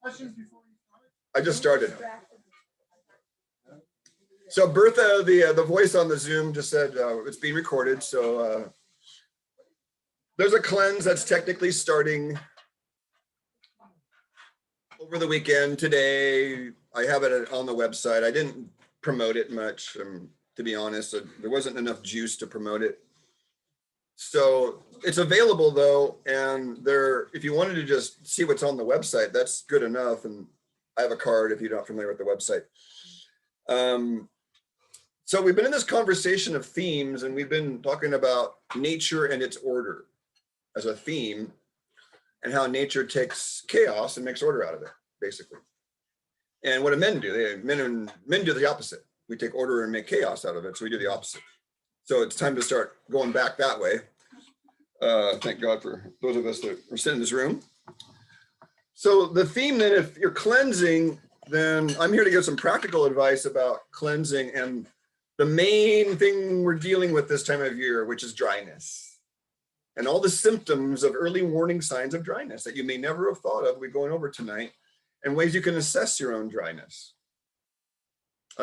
Questions before you start? I just started. So Bertha, the voice on the Zoom just said it's being recorded. So there's a cleanse that's technically starting over the weekend today. I have it on the website. I didn't promote it much, to be honest. There wasn't enough juice to promote it. So it's available though, and if you wanted to just see what's on the website, that's good enough. And I have a card if you're not familiar with the website. So we've been in this conversation of themes, and we've been talking about nature and its order as a theme, and how nature takes chaos and makes order out of it, basically. And what do men do? Men do the opposite. We take order and make chaos out of it, so we do the opposite. So it's time to start going back that way. Thank God for those of us that are sitting in this room. So the theme then, if you're cleansing, then I'm here to give some practical advice about cleansing and the main thing we're dealing with this time of year, which is dryness. And all the symptoms of early warning signs of dryness that you may never have thought of, we're going over tonight, and ways you can assess your own dryness.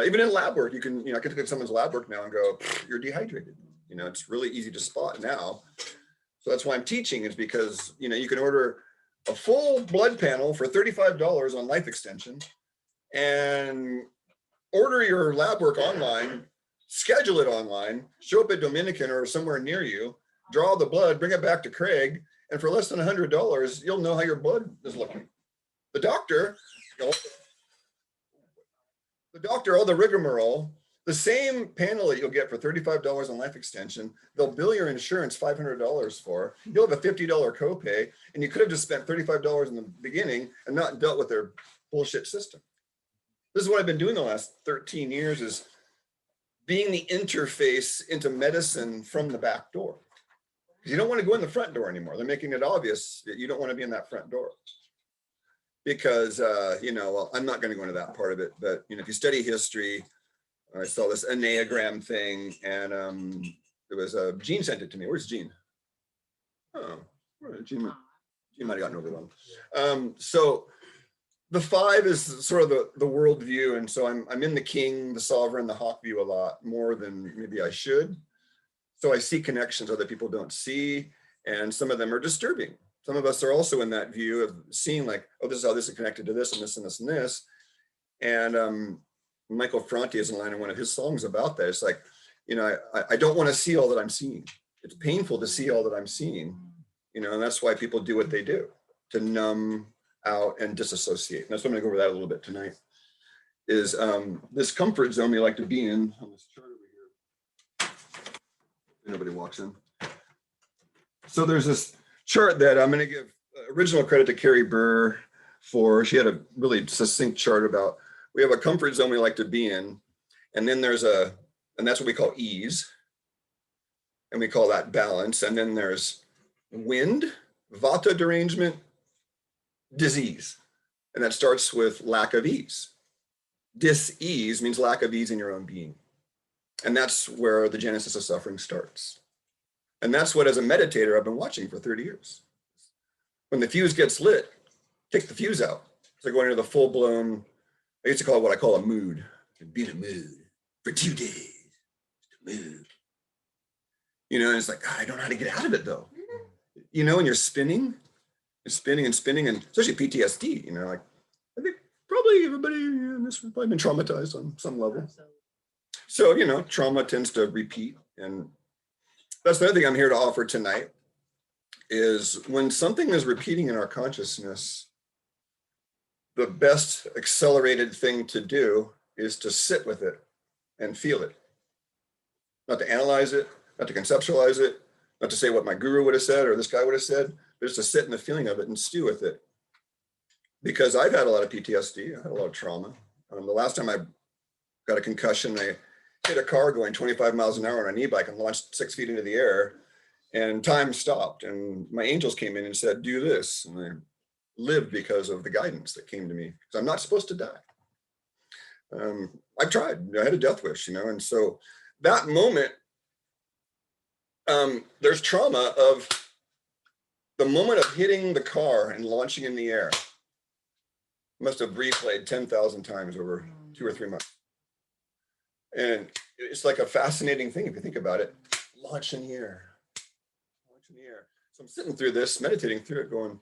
Even in lab work, I can look at someone's lab work now and go, you're dehydrated. It's really easy to spot now. So that's why I'm teaching, is because, you can order a full blood panel for $35 on Life Extension and order your lab work online, schedule it online, show up at Dominican or somewhere near you, draw the blood, bring it back to Craig, and for less than $100, you'll know how your blood is looking. The doctor, all the rigmarole, the same panel that you'll get for $35 on Life Extension, they'll bill your insurance $500 for. You'll have a $50 copay, and you could have just spent $35 in the beginning and not dealt with their bullshit system. This is what I've been doing the last 13 years, is being the interface into medicine from the back door. Because you don't want to go in the front door anymore. They're making it obvious that you don't want to be in that front door. Because, well, I'm not going to go into that part of it, but, if you study history, I saw this Enneagram thing, and it was Gene sent it to me. Where's Gene? Oh, Gene might have gotten overwhelmed. So the 5 is sort of the worldview, and so I'm in the king, the sovereign, the hawk view a lot more than maybe I should. So I see connections other people don't see, and some of them are disturbing. Some of us are also in that view of seeing like, oh, this is how this is connected to this and this and this and this. And Michael Franti has a line in one of his songs about that. It's like, I don't want to see all that I'm seeing. It's painful to see all that I'm seeing, and that's why people do what they do, to numb out and disassociate. And that's what I'm going to go over that a little bit tonight, is this comfort zone we like to be in on this chart over here. Nobody walks in. So there's this chart that I'm going to give original credit to Carrie Burr for. She had a really succinct chart about, we have a comfort zone we like to be in, and then and that's what we call ease, and we call that balance, and then there's wind, vata derangement, disease, and that starts with lack of ease. Dis-ease means lack of ease in your own being, and that's where the genesis of suffering starts. And that's what, as a meditator, I've been watching for 30 years. When the fuse gets lit, take the fuse out. So going into the full-blown, I used to call it what I call a mood. Be in a mood for 2 days. Mood. And it's like, God, I don't know how to get out of it though. And you're spinning and spinning, and especially PTSD, like, I think probably everybody in this has probably been traumatized on some level. So, trauma tends to repeat. And that's the other thing I'm here to offer tonight, is when something is repeating in our consciousness, the best accelerated thing to do is to sit with it and feel it. Not to analyze it, not to conceptualize it, not to say what my guru would have said or this guy would have said, but just to sit in the feeling of it and stew with it. Because I've had a lot of PTSD, I had a lot of trauma. The last time I got a concussion, I hit a car going 25 miles an hour on an e-bike and launched 6 feet into the air, and time stopped, and my angels came in and said, do this. And I lived because of the guidance that came to me, because I'm not supposed to die. I've tried, I had a death wish, and so that moment, there's trauma of the moment of hitting the car and launching in the air. Must have replayed 10,000 times over 2 or 3 months. And it's like a fascinating thing if you think about it. Launch in the air. Launch in the air. So I'm sitting through this, meditating through it, going,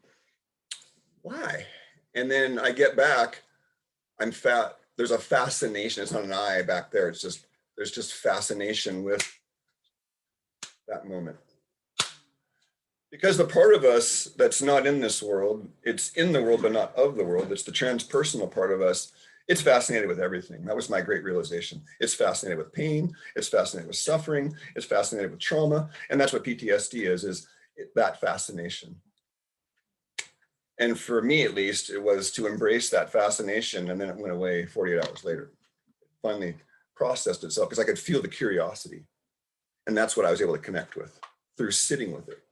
why? And then I get back, I'm fat. There's a fascination. It's not an eye back there. It's just, there's just fascination with that moment. Because the part of us that's not in this world, it's in the world, but not of the world. It's the transpersonal part of us. It's fascinated with everything. That was my great realization. It's fascinated with pain. It's fascinated with suffering. It's fascinated with trauma. And that's what PTSD is that fascination. And for me, at least, it was to embrace that fascination. And then it went away 48 hours later. It finally processed itself because I could feel the curiosity. And that's what I was able to connect with through sitting with it.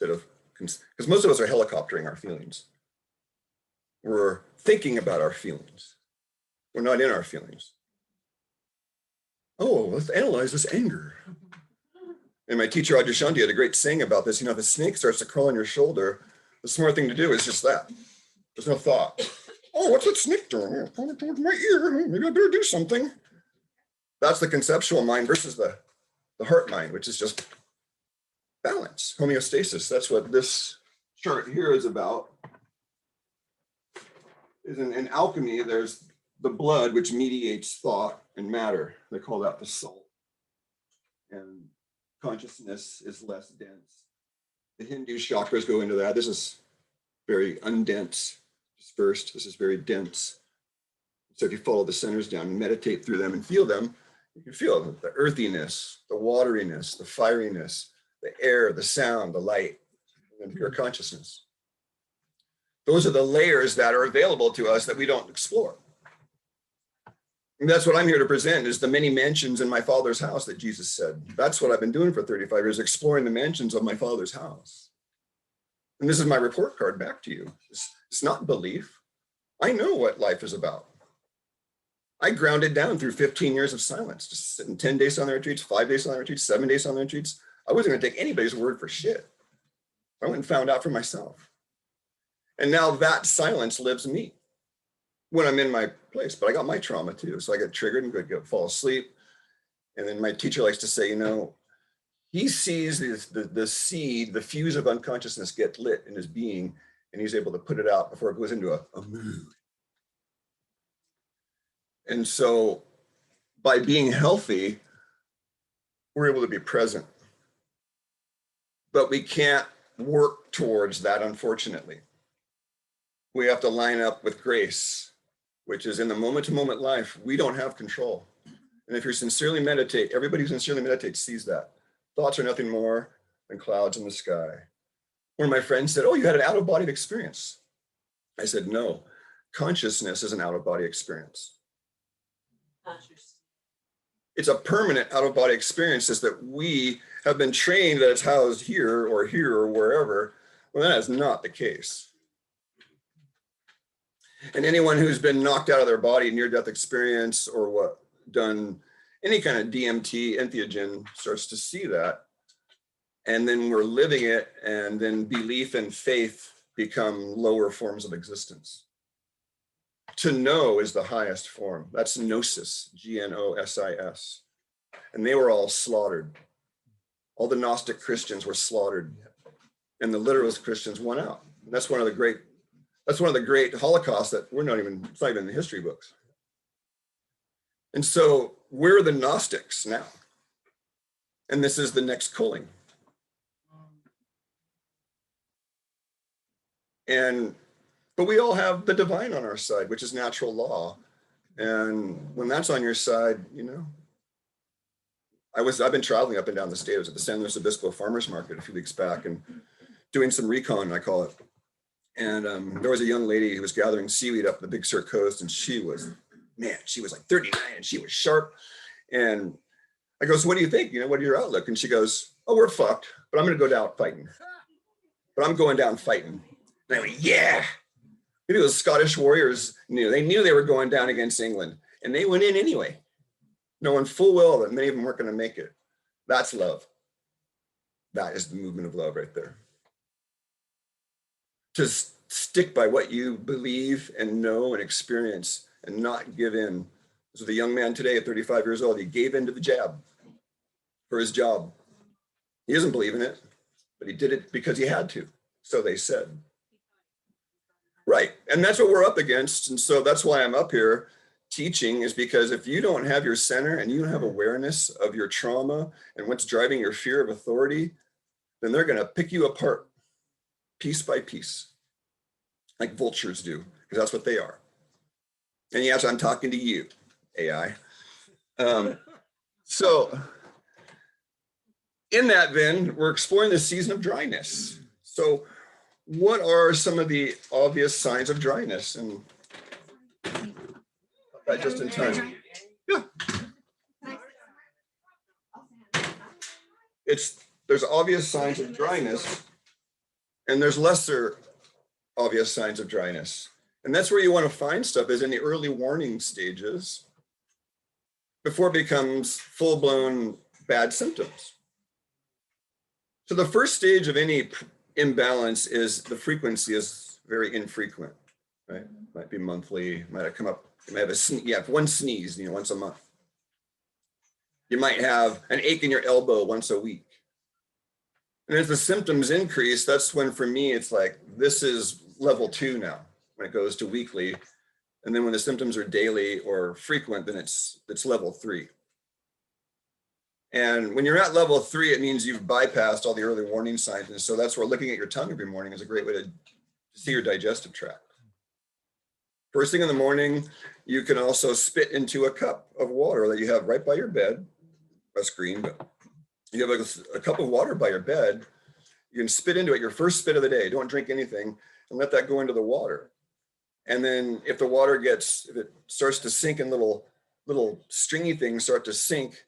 Because most of us are helicoptering our feelings. We're thinking about our feelings. We're not in our feelings. Oh, let's analyze this anger. And my teacher, Adyashanti, had a great saying about this. You know, if a snake starts to crawl on your shoulder, the smart thing to do is just that. There's no thought. Oh, what's that snake doing? Pulling towards my ear. Maybe I better do something. That's the conceptual mind versus the heart mind, which is just balance, homeostasis. That's what this chart here is about. In alchemy, there's the blood, which mediates thought and matter. They call that the soul. And consciousness is less dense. The Hindu chakras go into that. This is very undense, dispersed. This is very dense. So if you follow the centers down and meditate through them and feel them, you can feel the earthiness, the wateriness, the fieriness, the air, the sound, the light, and pure consciousness. Those are the layers that are available to us that we don't explore. And that's what I'm here to present, is the many mansions in my Father's house that Jesus said. That's what I've been doing for 35 years, exploring the mansions of my Father's house. And this is my report card back to you. It's not belief. I know what life is about. I grounded down through 15 years of silence, just sitting 10 days on the retreats, 5 days on the retreats, 7 days on the retreats. I wasn't going to take anybody's word for shit. I went and found out for myself. And now that silence lives me when I'm in my place. But I got my trauma too. So I get triggered and go fall asleep. And then my teacher likes to say, you know, he sees the seed, the fuse of unconsciousness get lit in his being, and he's able to put it out before it goes into a mood. And so by being healthy, we're able to be present. But we can't work towards that, unfortunately. We have to line up with grace, which is in the moment-to-moment life, we don't have control. And if you sincerely meditate, everybody who sincerely meditates sees that. Thoughts are nothing more than clouds in the sky. One of my friends said, oh, you had an out-of-body experience. I said, no, consciousness is an out-of-body experience. It's a permanent out-of-body experience, is that we have been trained that it's housed here or wherever. Well, that is not the case. And anyone who's been knocked out of their body, near-death experience, or done any kind of DMT, entheogen, starts to see that. And then we're living it, and then belief and faith become lower forms of existence. To know is the highest form. That's gnosis, Gnosis. And they were all slaughtered. All the Gnostic Christians were slaughtered, and the literalist Christians won out. And that's one of the great Holocausts that it's not even in the history books. And so we're the Gnostics now. And this is the next culling. But we all have the divine on our side, which is natural law. And when that's on your side, you know, I've been traveling up and down the state. I was at the San Luis Obispo Farmers Market a few weeks back and doing some recon, I call it. And there was a young lady who was gathering seaweed up the Big Sur coast, and she was like 39 and she was sharp. And I go, so what do you think? You know, what are your outlook? And she goes, oh, we're fucked, but I'm going to go down fighting. But I'm going down fighting. And I went, yeah. Maybe those Scottish warriors knew. They knew they were going down against England, and they went in anyway, knowing full well that many of them weren't going to make it. That's love. That is the movement of love right there. To stick by what you believe and know and experience and not give in. So the young man today at 35 years old, he gave in to the jab for his job. He doesn't believe in it, but he did it because he had to. So they said. Right. And that's what we're up against. And so that's why I'm up here teaching, is because if you don't have your center and you don't have awareness of your trauma and what's driving your fear of authority, then they're going to pick you apart piece by piece, like vultures do, because that's what they are. And yes, I'm talking to you, AI. So in that, then, we're exploring the season of dryness. So what are some of the obvious signs of dryness? And just in time. Yeah. There's obvious signs of dryness, and there's lesser obvious signs of dryness. And that's where you want to find stuff, is in the early warning stages before it becomes full-blown bad symptoms. So the first stage of any imbalance is the frequency is very infrequent, right? Might be monthly, might have come up, you might have one sneeze, once a month. You might have an ache in your elbow once a week. And as the symptoms increase, that's when, for me, it's like, this is level 2 now, when it goes to weekly. And then when the symptoms are daily or frequent, then it's level 3. And when you're at level 3, it means you've bypassed all the early warning signs. And so that's where looking at your tongue every morning is a great way to see your digestive tract. First thing in the morning, you can also spit into a cup of water that you have right by your bed. That's green, but you have a cup of water by your bed. You can spit into it, your first spit of the day. Don't drink anything, and let that go into the water. And then if the water if it starts to sink and little stringy things start to sink,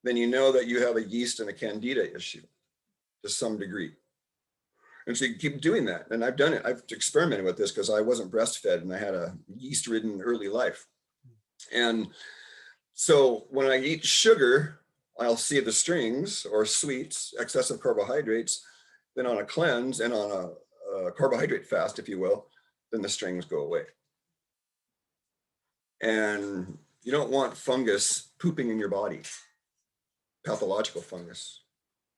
then you know that you have a yeast and a candida issue to some degree. And so you keep doing that. And I've done it. I've experimented with this because I wasn't breastfed and I had a yeast-ridden early life. And so when I eat sugar, I'll see the strings or sweets, excessive carbohydrates. Then on a cleanse and on a carbohydrate fast, if you will, then the strings go away. And you don't want fungus pooping in your body, pathological fungus,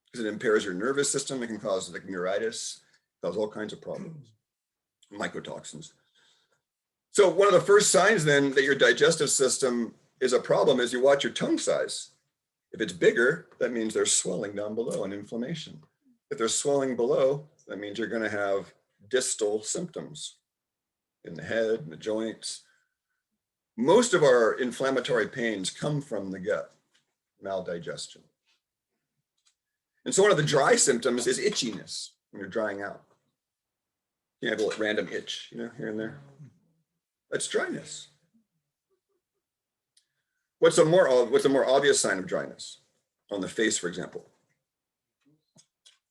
because it impairs your nervous system. It can cause like neuritis, cause all kinds of problems, mycotoxins. So one of the first signs then that your digestive system is a problem is you watch your tongue size. If it's bigger, that means there's swelling down below and inflammation. If there's swelling below, that means you're going to have distal symptoms in the head, in the joints. Most of our inflammatory pains come from the gut, maldigestion. And so one of the dry symptoms is itchiness when you're drying out. You have a little random itch, here and there. That's dryness. What's a more obvious sign of dryness on the face, for example?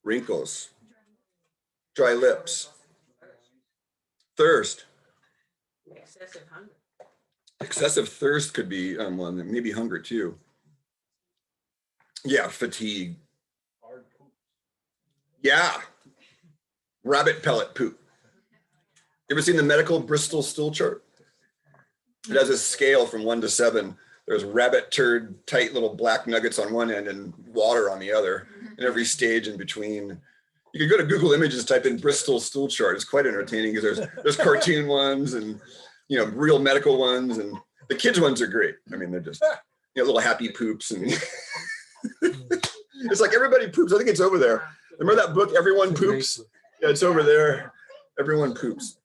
Wrinkles, dry lips, thirst. Excessive hunger. Excessive thirst could be one, maybe hunger too. Yeah, fatigue. Yeah, rabbit pellet poop. You ever seen the medical Bristol stool chart? It has a scale from 1 to 7. There's rabbit turd, tight little black nuggets on one end and water on the other, and every stage in between. You can go to Google Images, type in Bristol stool chart. It's quite entertaining because there's cartoon ones and real medical ones, and the kids ones are great. I mean, they're just little happy poops, and it's like everybody poops. I think it's over there. Remember that book, Everyone Poops? Yeah, it's over there. Everyone poops.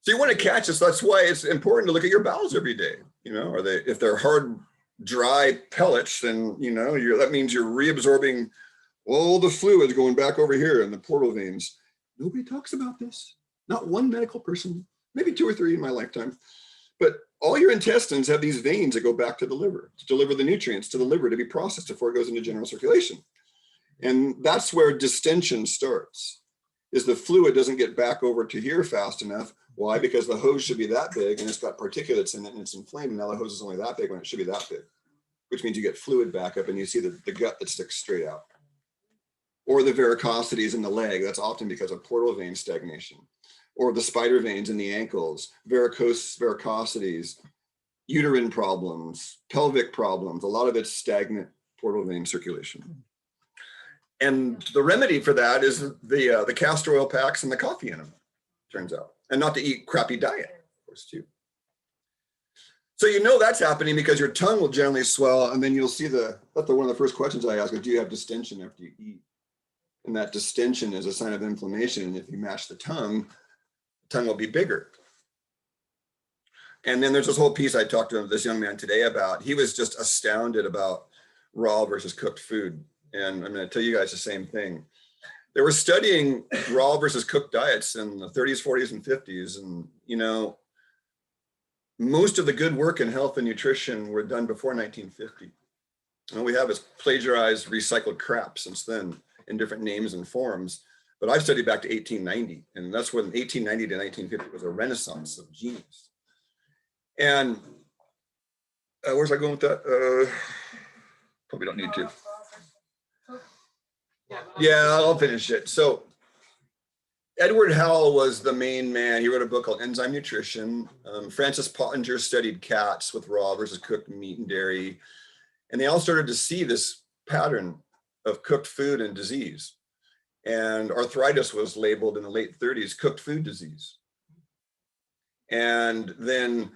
So you want to catch this. That's why it's important to look at your bowels every day. If they're hard, dry pellets, then that means you're reabsorbing all the fluids going back over here in the portal veins. Nobody talks about this. Not one medical person, maybe 2 or 3 in my lifetime. But all your intestines have these veins that go back to the liver to deliver the nutrients to the liver to be processed before it goes into general circulation. And that's where distension starts, is the fluid doesn't get back over to here fast enough. Why? Because the hose should be that big and it's got particulates in it and it's inflamed. And now the hose is only that big when it should be that big, which means you get fluid back up and you see the gut that sticks straight out. or the varicosities in the leg. That's often because of portal vein stagnation, or the spider veins in the ankles, varicosities, uterine problems, pelvic problems. A lot of it's stagnant portal vein circulation. And the remedy for that is the castor oil packs and the coffee enema, turns out, and not to eat crappy diet, of course, too. So you know that's happening because your tongue will generally swell, and then you'll see that's one of the first questions I ask is, do you have distension after you eat? And that distension is a sign of inflammation. And if you mash the tongue will be bigger. And then there's this whole piece I talked to this young man today about. He was just astounded about raw versus cooked food. And I'm going to tell you guys the same thing. They were studying raw versus cooked diets in the 30s, 40s, and 50s. And, you know, most of the good work in health and nutrition were done before 1950. And all we have is plagiarized, recycled crap since then in different names and forms. But I've studied back to 1890. And that's when 1890 to 1950 was a renaissance of genius. And where's I going with that? Probably don't need to. Yeah, I'll finish it. So Edward Howell was the main man. He wrote a book called Enzyme Nutrition. Francis Pottinger studied cats with raw versus cooked meat and dairy. And they all started to see this pattern of cooked food and disease. And arthritis was labeled in the late 30s cooked food disease. And then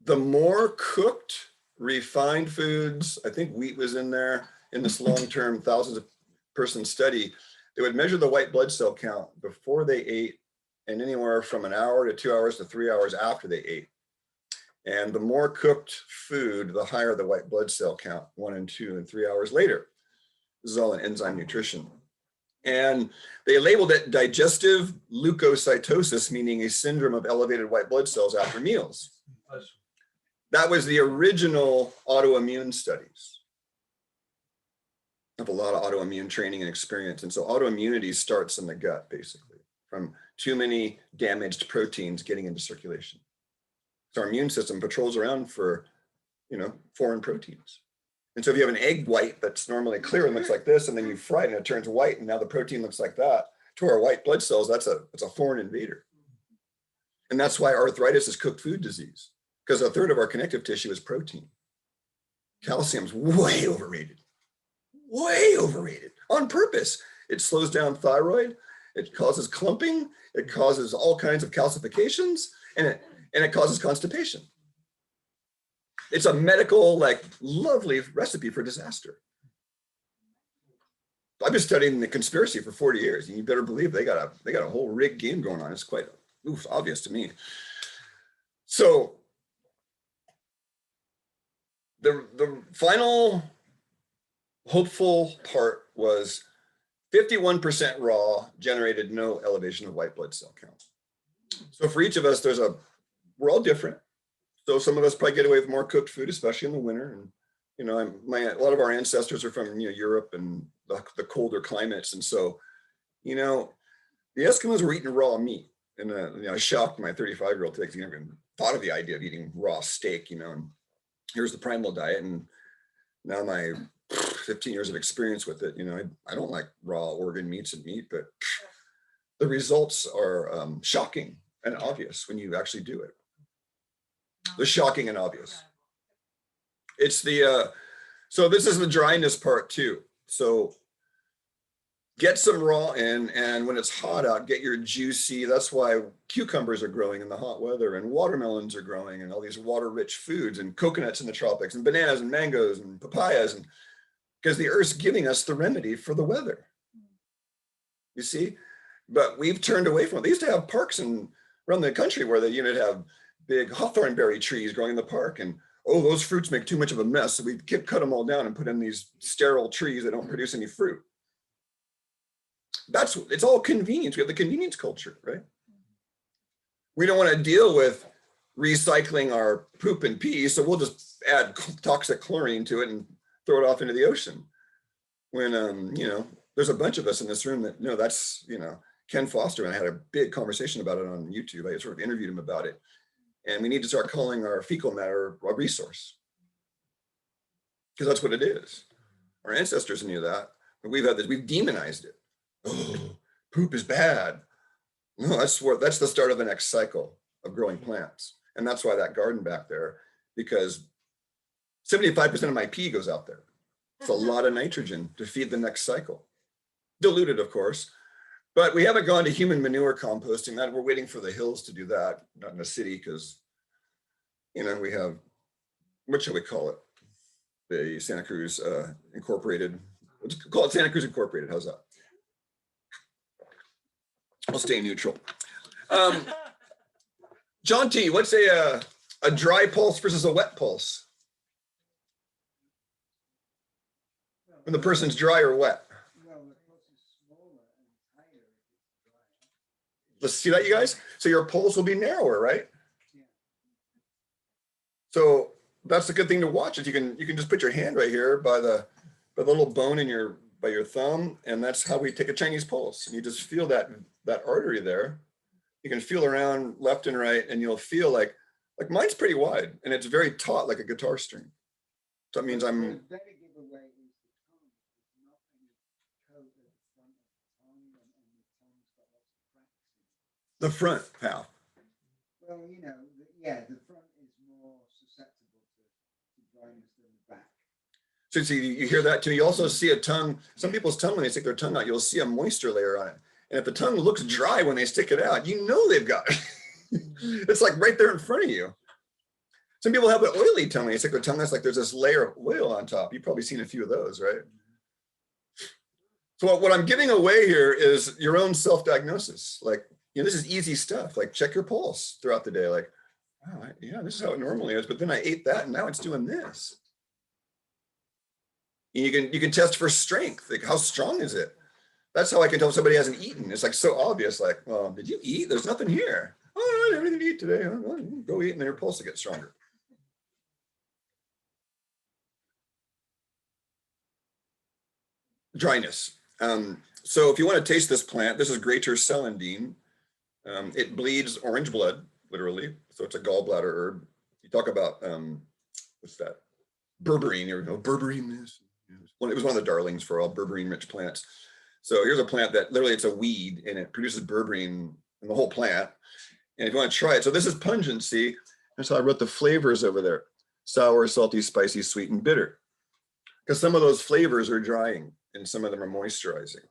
the more cooked, refined foods, I think wheat was in there in this long-term thousands of person study, they would measure the white blood cell count before they ate and anywhere from an hour to 2 hours to 3 hours after they ate. And the more cooked food, the higher the white blood cell count, 1 and 2 and 3 hours later. This is all in enzyme nutrition. And they labeled it digestive leukocytosis, meaning a syndrome of elevated white blood cells after meals. That was the original autoimmune studies. I have a lot of autoimmune training and experience. And so autoimmunity starts in the gut, basically, from too many damaged proteins getting into circulation. So our immune system patrols around for, you know, foreign proteins. And so if you have an egg white that's normally clear and looks like this, and then you fry it and it turns white, and now the protein looks like that, to our white blood cells, it's a foreign invader. And that's why arthritis is cooked food disease, because a third of our connective tissue is protein. Calcium's way overrated on purpose. It slows down thyroid, it causes clumping, it causes all kinds of calcifications, and it causes constipation. It's a medical, like, lovely recipe for disaster. I've been studying the conspiracy for 40 years, and you better believe they got a whole rigged game going on. It's quite obvious to me. So the final hopeful part was 51% raw generated no elevation of white blood cell count. So for each of us, we're all different. So some of us probably get away with more cooked food, especially in the winter. And, you know, a lot of our ancestors are from, you know, Europe and the colder climates. And so, you know, the Eskimos were eating raw meat. And, you know, I shocked my 35-year-old today because he never even thought of the idea of eating raw steak, you know, and here's the primal diet. And now my 15 years of experience with it, you know, I don't like raw organ meats and meat, but the results are shocking and obvious when you actually do it. They're shocking and obvious. It's so this is the dryness part too. So get some raw in, and when it's hot out, get your juicy, that's why cucumbers are growing in the hot weather, and watermelons are growing, and all these water-rich foods, and coconuts in the tropics, and bananas and mangoes and papayas, and because the earth's giving us the remedy for the weather. You see? But we've turned away from it. They used to have parks around the country where you'd have big hawthorn berry trees growing in the park, and oh, those fruits make too much of a mess, so we cut them all down and put in these sterile trees that don't produce any fruit. It's all convenience. We have the convenience culture, right? We don't want to deal with recycling our poop and pee, so we'll just add toxic chlorine to it and throw it off into the ocean. When you know, there's a bunch of us in this room that know that's, you know, Ken Foster and I had a big conversation about it on YouTube. I sort of interviewed him about it. And we need to start calling our fecal matter a resource, because that's what it is. Our ancestors knew that We've had this, we've demonized it. Oh, poop is bad. No, that's the start of the next cycle of growing plants. And that's why that garden back there, because 75% of my pee goes out there. It's a lot of nitrogen to feed the next cycle. Diluted, of course, but we haven't gone to human manure composting. That we're waiting for the hills to do that, not in the city, because, you know, we have, what shall we call it? The Santa Cruz Incorporated. Let's call it Santa Cruz Incorporated. How's that? I'll stay neutral. John T, what's a dry pulse versus a wet pulse? When the person's dry or wet? Let's see that, you guys. So your pulse will be narrower, right? So that's a good thing to watch. Is you can just put your hand right here by the little bone in your thumb, and that's how we take a Chinese pulse. And you just feel that artery there. You can feel around left and right, and you'll feel like mine's pretty wide, and it's very taut, like a guitar string. So that means I'm. The front half. Well, you know, yeah, the front is more susceptible to dryness than the back. So see, you hear that too. You also see a tongue. Some people's tongue, when they stick their tongue out, you'll see a moisture layer on it. And if the tongue looks dry when they stick it out, you know they've got it. It's like right there in front of you. Some people have an oily tongue. When they stick their tongue, that's like there's this layer of oil on top. You've probably seen a few of those, right? So what I'm giving away here is your own self-diagnosis. Like, you know, this is easy stuff. Like, check your pulse throughout the day. Like, oh, yeah, this is how it normally is. But then I ate that, and now it's doing this. And you can test for strength. Like, how strong is it? That's how I can tell if somebody hasn't eaten. It's like so obvious. Like, well, did you eat? There's nothing here. Oh, I didn't have anything to eat today. Oh, go eat, and then your pulse will get stronger. Dryness. So if you want to taste this plant, this is Greater celandine. It bleeds orange blood, literally. So it's a gallbladder herb. You talk about, what's that? Berberine, you know, berberine is. It was one of the darlings for all berberine-rich plants. So here's a plant that literally it's a weed, and it produces berberine in the whole plant. And if you want to try it, so this is pungency. That's how I wrote the flavors over there: sour, salty, spicy, sweet, and bitter. Because some of those flavors are drying, and some of them are moisturizing.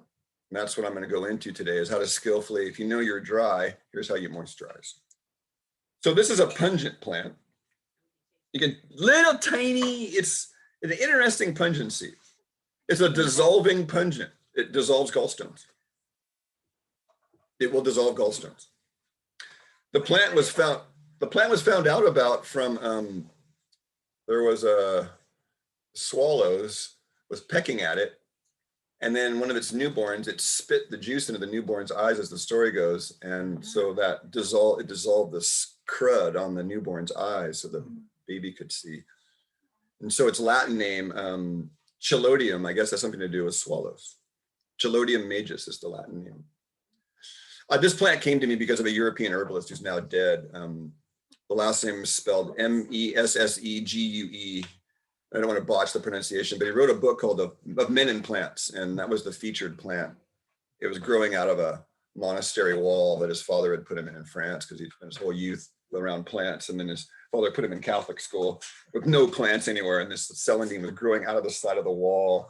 And that's what I'm going to go into today, is how to skillfully, if you know you're dry, here's how you moisturize. So this is a pungent plant. You can, little tiny, it's an interesting pungency. It's a dissolving pungent. It dissolves gallstones. It will dissolve gallstones. The plant was found out about from, there was a swallows was pecking at it. And then one of its newborns, it spit the juice into the newborn's eyes, as the story goes. And so that it dissolved the crud on the newborn's eyes so the baby could see. And so its Latin name, Chelodium, I guess has something to do with swallows. Chelodium majus is the Latin name. This plant came to me because of a European herbalist who's now dead. The last name is spelled Messegue. I don't want to botch the pronunciation, but he wrote a book called of Men and Plants, and that was the featured plant. It was growing out of a monastery wall that his father had put him in France, because he spent his whole youth around plants, and then his father put him in Catholic school with no plants anywhere, and this celandine was growing out of the side of the wall,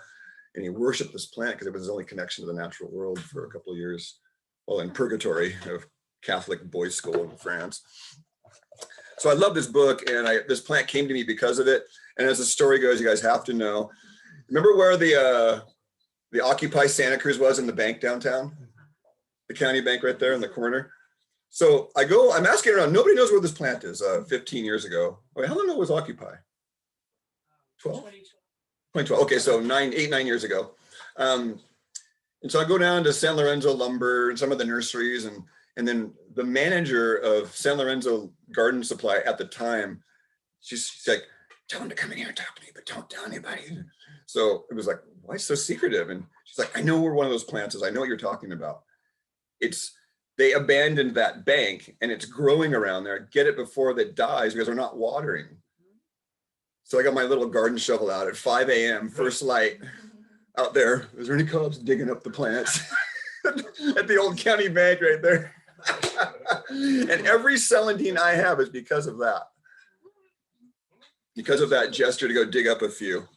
and he worshipped this plant because it was his only connection to the natural world for a couple of years while in purgatory of Catholic boys' school in France. So I love this book, and this plant came to me because of it. And as the story goes, you guys have to know. Remember where the Occupy Santa Cruz was in the bank downtown? The county bank right there in the corner. So I'm asking around, nobody knows where this plant is 15 years ago. Wait, how long ago was Occupy? 12? 2012. Okay, so 9 years ago. And so I go down to San Lorenzo Lumber and some of the nurseries, and then the manager of San Lorenzo Garden Supply at the time, she's like, tell him to come in here and talk to me, but don't tell anybody. So it was like, why so secretive? And she's like, I know where one of those plants is. I know what you're talking about. They abandoned that bank, and it's growing around there. Get it before it dies, because they're not watering. So I got my little garden shovel out at 5 a.m., first light. out there. Is there any cops digging up the plants? At the old county bank right there. And every celandine I have is because of that. Because of that gesture to go dig up a few.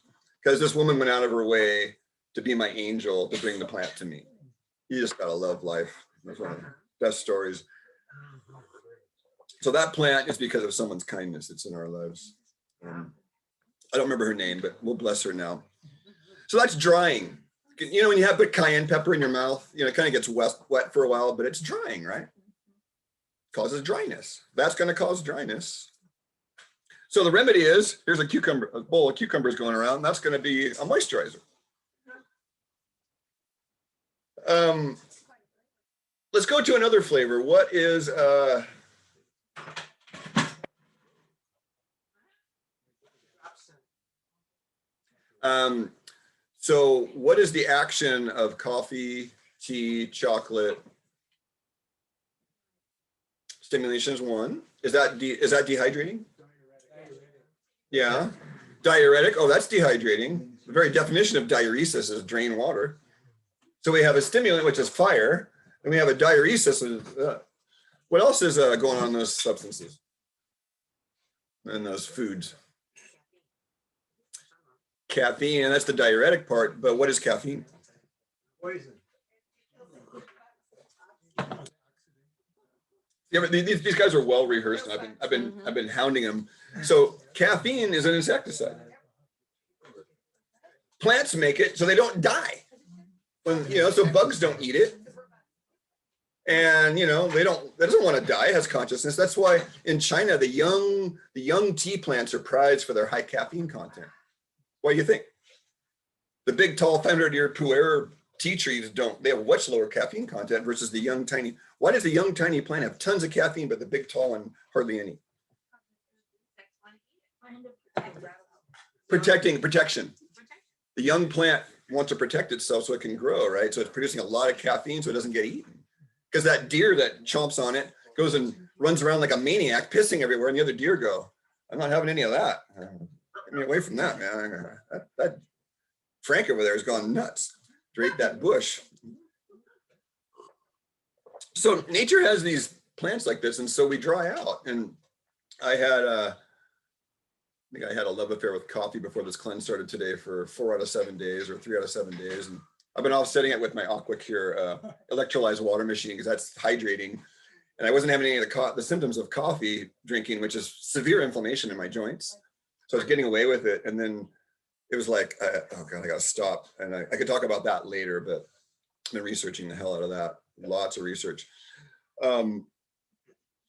Because this woman went out of her way to be my angel to bring the plant to me. You just gotta love life. That's one of the best stories. So that plant is because of someone's kindness. It's in our lives. I don't remember her name, but we'll bless her now. So that's drying. You know, when you have the cayenne pepper in your mouth, you know, it kind of gets wet for a while, but it's drying, right? Causes dryness. That's going to cause dryness. So the remedy is, here's a bowl of cucumbers going around. That's going to be a moisturizer. Let's go to another flavor. What is so what is the action of coffee, tea, chocolate? Stimulation is one. Is that dehydrating? Yeah. Diuretic. Oh, that's dehydrating. The very definition of diuresis is drain water. So we have a stimulant, which is fire, and we have a diuresis. What else is going on in those substances and those foods? Caffeine, and that's the diuretic part. But what is caffeine? Poison. Yeah, but these guys are well rehearsed. And I've been hounding them. So caffeine is an insecticide. Plants make it so they don't die. So bugs don't eat it. And that doesn't want to die, it has consciousness. That's why in China the young tea plants are prized for their high caffeine content. What do you think? The big tall 500-year pu'er tea trees they have much lower caffeine content versus the young tiny. Why does the young tiny plant have tons of caffeine but the big tall one hardly any? Protection. The young plant wants to protect itself so it can grow, right? So it's producing a lot of caffeine so it doesn't get eaten. Because that deer that chomps on it goes and runs around like a maniac, pissing everywhere, and the other deer go, I'm not having any of that. Get me away from that, man. That Frank over there has gone nuts. Drape that bush. So nature has these plants like this, and so we dry out. And I think I had a love affair with coffee before this cleanse started today for 4 out of 7 days or 3 out of 7 days. And I've been offsetting it with my AquaCure electrolyzed water machine because that's hydrating. And I wasn't having any of the symptoms of coffee drinking, which is severe inflammation in my joints. So I was getting away with it. And then it was like, oh God, I got to stop. And I could talk about that later, but I've been researching the hell out of that. Lots of research. So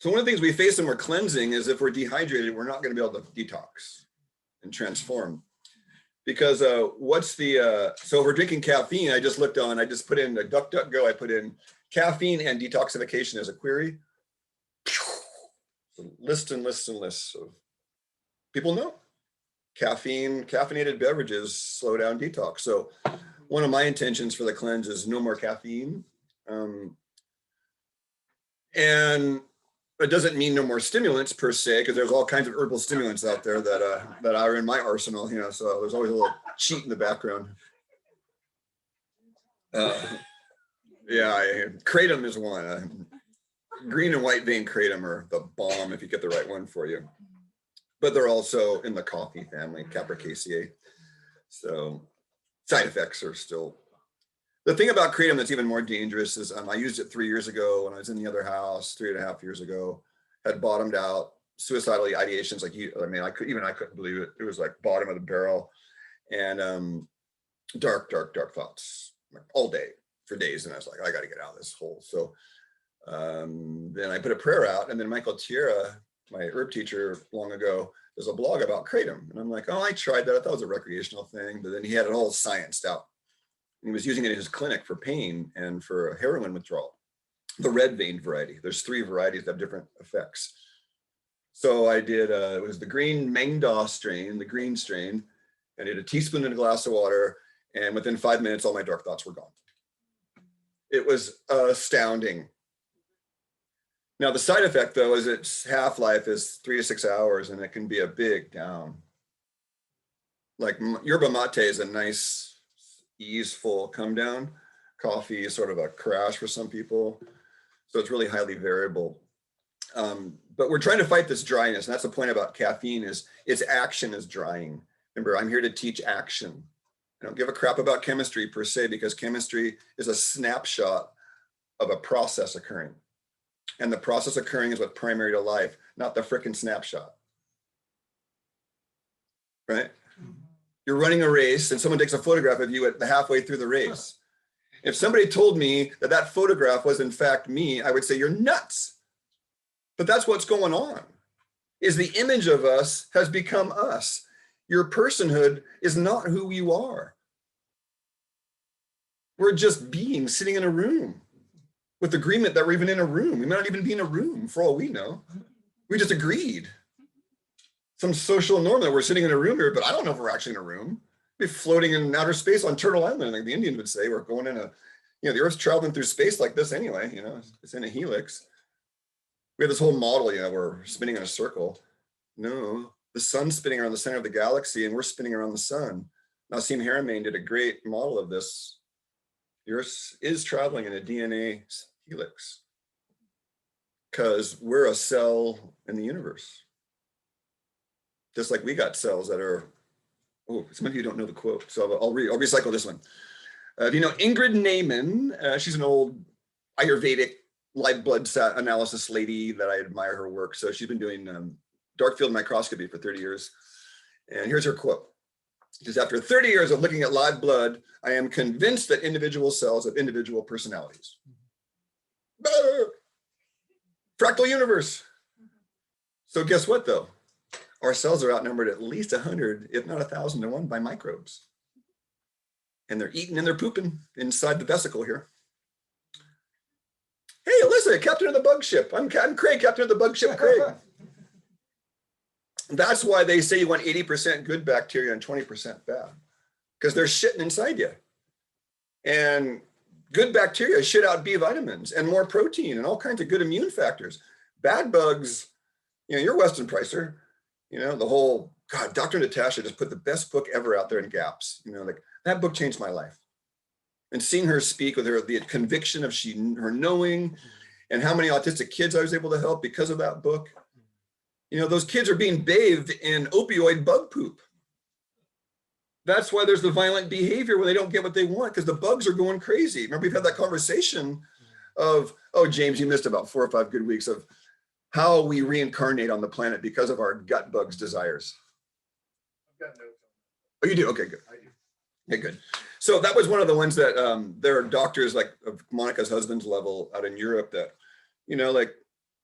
one of the things we face when we're cleansing is if we're dehydrated, we're not going to be able to detox and transform. Because so if we're drinking caffeine, I just put in a DuckDuckGo, I put in caffeine and detoxification as a query. So lists and lists and lists of people know. Caffeinated beverages slow down detox. So one of my intentions for the cleanse is no more caffeine. And it doesn't mean no more stimulants per se, because there's all kinds of herbal stimulants out there that are in my arsenal, so there's always a little cheat in the background. Kratom is one. Green and white vein kratom are the bomb if you get the right one for you. But they're also in the coffee family, Capricaceae. So side effects are still. The thing about kratom that's even more dangerous is I used it 3 years ago when I was in the other house, 3.5 years ago, had bottomed out, suicidal ideations. I couldn't believe it. It was like bottom of the barrel, and dark thoughts all day for days. And I was like, I got to get out of this hole. So then I put a prayer out, and then Michael Tierra, my herb teacher long ago, there's a blog about kratom. And I'm like, oh, I tried that. I thought it was a recreational thing. But then he had it all scienced out. He was using it in his clinic for pain and for heroin withdrawal, the red vein variety. There's 3 varieties that have different effects. So I did, it was the green Mengda strain, the green strain. I did a teaspoon in a glass of water, and within 5 minutes, all my dark thoughts were gone. It was astounding. Now, the side effect, though, is its half-life is 3 to 6 hours, and it can be a big down. Like yerba mate is a nice, easeful come down. Coffee is sort of a crash for some people. So it's really highly variable. But we're trying to fight this dryness. And that's the point about caffeine is its action is drying. Remember, I'm here to teach action. I don't give a crap about chemistry per se, because chemistry is a snapshot of a process occurring. And the process occurring is what's primary to life, not the frickin' snapshot. Right? You're running a race and someone takes a photograph of you at the halfway through the race. If somebody told me that that photograph was in fact me, I would say, you're nuts. But that's what's going on, is the image of us has become us. Your personhood is not who you are. We're just beings sitting in a room with agreement that we're even in a room. We might not even be in a room for all we know. We just agreed. Some social norm that we're sitting in a room here, but I don't know if we're actually in a room. We're floating in outer space on Turtle Island, like the Indians would say. We're going in a, the Earth's traveling through space like this anyway, it's in a helix. We have this whole model, we're spinning in a circle. No, the sun's spinning around the center of the galaxy and we're spinning around the sun. Nassim Haramein did a great model of this. The Earth is traveling in a DNA helix because we're a cell in the universe. Just like we got cells that are, some of you don't know the quote, so I'll recycle this one. If you know Ingrid Naiman, she's an old Ayurvedic live blood analysis lady that I admire her work. So she's been doing dark field microscopy for 30 years. And here's her quote. She says, after 30 years of looking at live blood, I am convinced that individual cells have individual personalities. Fractal universe. So guess what though? Our cells are outnumbered at least 100, if not 1,000 to 1 by microbes. And they're eating and they're pooping inside the vesicle here. Hey, Alyssa, captain of the bug ship. I'm Craig, captain of the bug ship, Craig. That's why they say you want 80% good bacteria and 20% bad, because they're shitting inside you. And good bacteria shit out B vitamins and more protein and all kinds of good immune factors. Bad bugs, you're Weston Pricer, the whole, God, Dr. Natasha just put the best book ever out there in gaps. Like that book changed my life. And seeing her speak with her, the conviction of her knowing and how many autistic kids I was able to help because of that book. Those kids are being bathed in opioid bug poop. That's why there's the violent behavior when they don't get what they want, because the bugs are going crazy. Remember, we've had that conversation of, oh, James, you missed about 4 or 5 good weeks of how we reincarnate on the planet because of our gut bugs' desires. I've got notes on that. Oh, you do? Okay, good. I do. Okay, good. So that was one of the ones that there are doctors like of Monica's husband's level out in Europe that, like,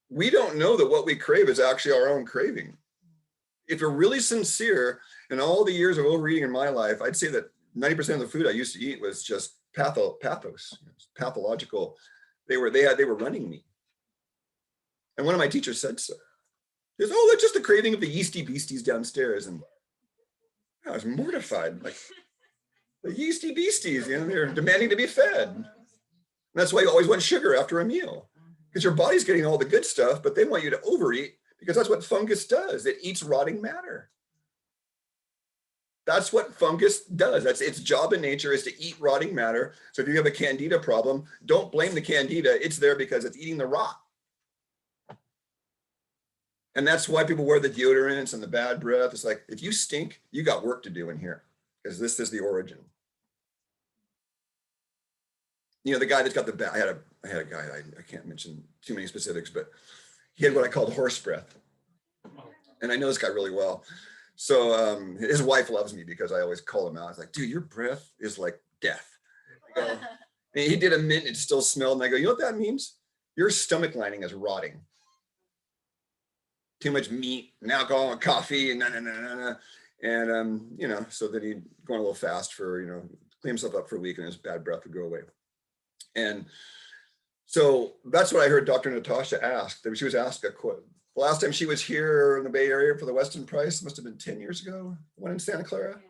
we don't know that what we crave is actually our own craving. If you're really sincere, in all the years of overeating in my life, I'd say that 90% of the food I used to eat was just pathos, pathological. They were running me. And one of my teachers said so. He goes, oh, that's just the craving of the yeasty beasties downstairs. And I was mortified, like the yeasty beasties, they're demanding to be fed. And that's why you always want sugar after a meal, because your body's getting all the good stuff, but they want you to overeat because that's what fungus does. It eats rotting matter. That's what fungus does. That's its job in nature, is to eat rotting matter. So if you have a candida problem, don't blame the candida. It's there because it's eating the rot. And that's why people wear the deodorants and the bad breath. It's like, if you stink, you got work to do in here, because this is the origin. The guy that's got the bad, I had a guy, I can't mention too many specifics, but he had what I called horse breath. And I know this guy really well. So his wife loves me because I always call him out. I was like, dude, your breath is like death. And he did a mint, it still smelled. And I go, you know what that means? Your stomach lining is rotting. Too much meat and alcohol and coffee and And, so then he'd go on a little fast for, clean himself up for a week and his bad breath would go away. And so that's what I heard Dr. Natasha ask. She was asked a quote. The last time she was here in the Bay Area for the Weston Price, must have been 10 years ago, one in Santa Clara. Yeah.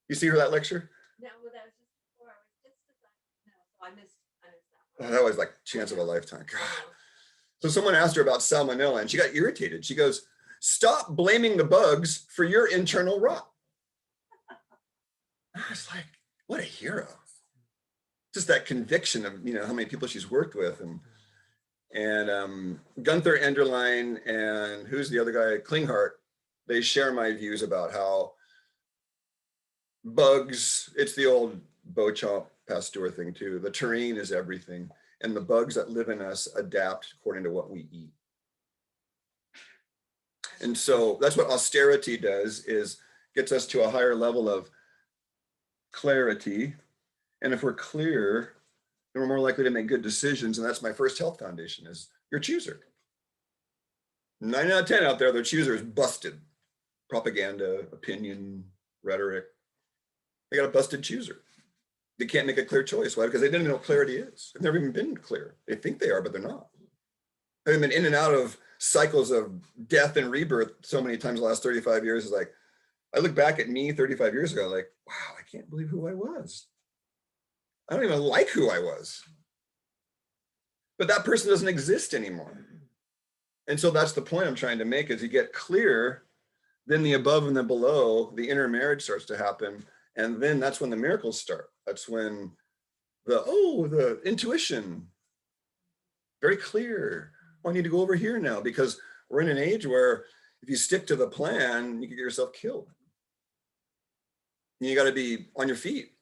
You see her that lecture? No, well, that was just before I was just so I missed that one. Oh, that was like chance of a lifetime. God. So someone asked her about salmonella and she got irritated. She goes, stop blaming the bugs for your internal rot. I was like, what a hero. Just that conviction of, how many people she's worked with, and Gunther Enderlein and who's the other guy, Klinghardt, they share my views about how bugs, it's the old Beauchamp Pasteur thing too. The terrain is everything, and the bugs that live in us adapt according to what we eat. And so that's what austerity does, is gets us to a higher level of clarity. And if we're clear, then we're more likely to make good decisions. And that's my first health foundation, is your chooser. 9 out of 10 out there, their chooser is busted. Propaganda, opinion, rhetoric. They got a busted chooser. They can't make a clear choice. Why? Because they didn't know what clarity is. They've never even been clear. They think they are, but they're not. They've been in and out of cycles of death and rebirth so many times the last 35 years. Is like, I look back at me 35 years ago, like, wow, I can't believe who I was. I don't even like who I was. But that person doesn't exist anymore. And so that's the point I'm trying to make, is you get clear, then the above and the below, the inner marriage starts to happen. And then that's when the miracles start. That's when the intuition, very clear. Oh, I need to go over here now, because we're in an age where if you stick to the plan, you can get yourself killed. You got to be on your feet.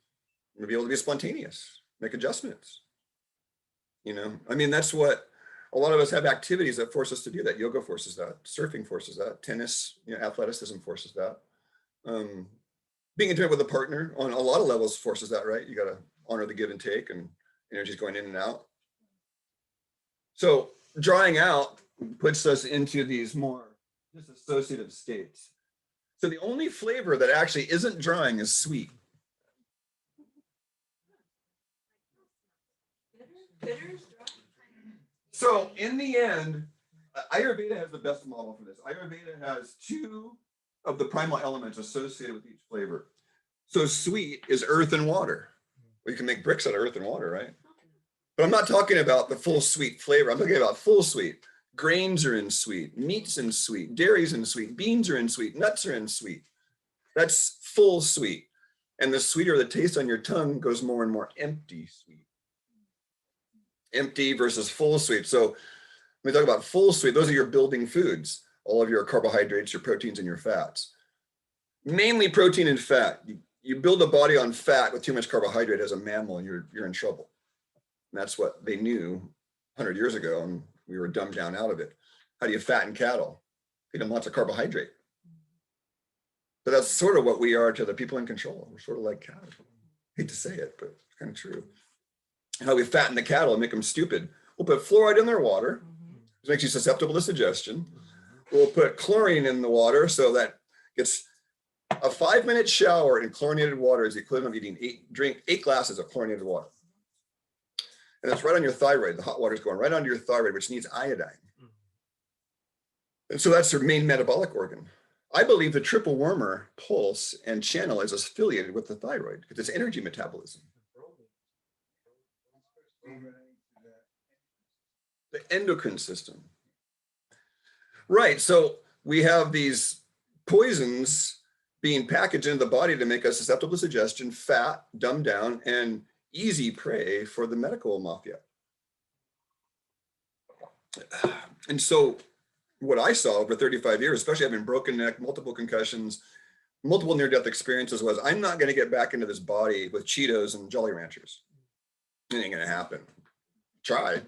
To be able to be spontaneous, make adjustments. I mean, that's what a lot of us have, activities that force us to do that. Yoga forces that, surfing forces that, tennis, athleticism forces that. Being intimate with a partner on a lot of levels forces that, right? You got to honor the give and take, and energy's going in and out. So drying out puts us into these more disassociative states. So the only flavor that actually isn't drying is sweet. Bitters, dry. So in the end, Ayurveda has the best model for this. Ayurveda has 2 of the primal elements associated with each flavor. So sweet is earth and water. We can make bricks out of earth and water, right? But I'm not talking about the full sweet flavor. I'm talking about full sweet. Grains are in sweet, meats in sweet, dairies in sweet, beans are in sweet, nuts are in sweet. That's full sweet. And the sweeter the taste on your tongue goes more and more empty sweet. Empty versus full sweet. So when we talk about full sweet, those are your building foods, all of your carbohydrates, your proteins, and your fats. Mainly protein and fat. You build a body on fat with too much carbohydrate as a mammal, and you're in trouble. And that's what they knew 100 years ago, and we were dumbed down out of it. How do you fatten cattle? Feed them lots of carbohydrate. But that's sort of what we are to the people in control. We're sort of like cattle. I hate to say it, but it's kind of true. How we fatten the cattle and make them stupid. We'll put fluoride in their water, which makes you susceptible to suggestion. We'll put chlorine in the water, so that gets a 5-minute shower in chlorinated water is the equivalent of drink 8 glasses of chlorinated water. And that's right on your thyroid. The hot water is going right onto your thyroid, which needs iodine. And so that's your main metabolic organ. I believe the triple wormer pulse and channel is affiliated with the thyroid because it's energy metabolism. The endocrine system. Right, so we have these poisons being packaged into the body to make us susceptible to suggestion, fat, dumbed down, and easy prey for the medical mafia. And so what I saw over 35 years, especially having broken neck, multiple concussions, multiple near-death experiences, was I'm not going to get back into this body with Cheetos and Jolly Ranchers. It ain't going to happen. Tried.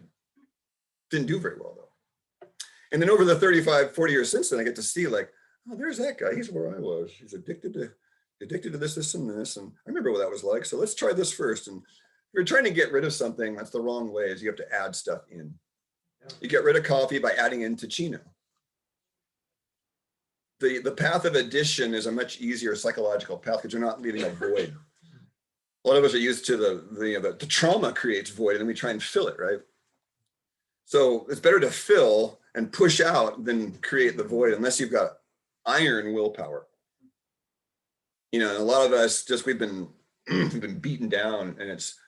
Didn't do very well, though. And then over the 35, 40 years since then, I get to see like, oh, there's that guy. He's where I was. He's addicted to this, this, and this. And I remember what that was like. So let's try this first. And if you're trying to get rid of something, that's the wrong way, is you have to add stuff in. You get rid of coffee by adding in tocino. The path of addition is a much easier psychological path because you're not leaving a void. A lot of us are used to the trauma creates void, and we try and fill it, right? So it's better to fill and push out than create the void, unless you've got iron willpower. You know, a lot of us we've been beaten down, and it's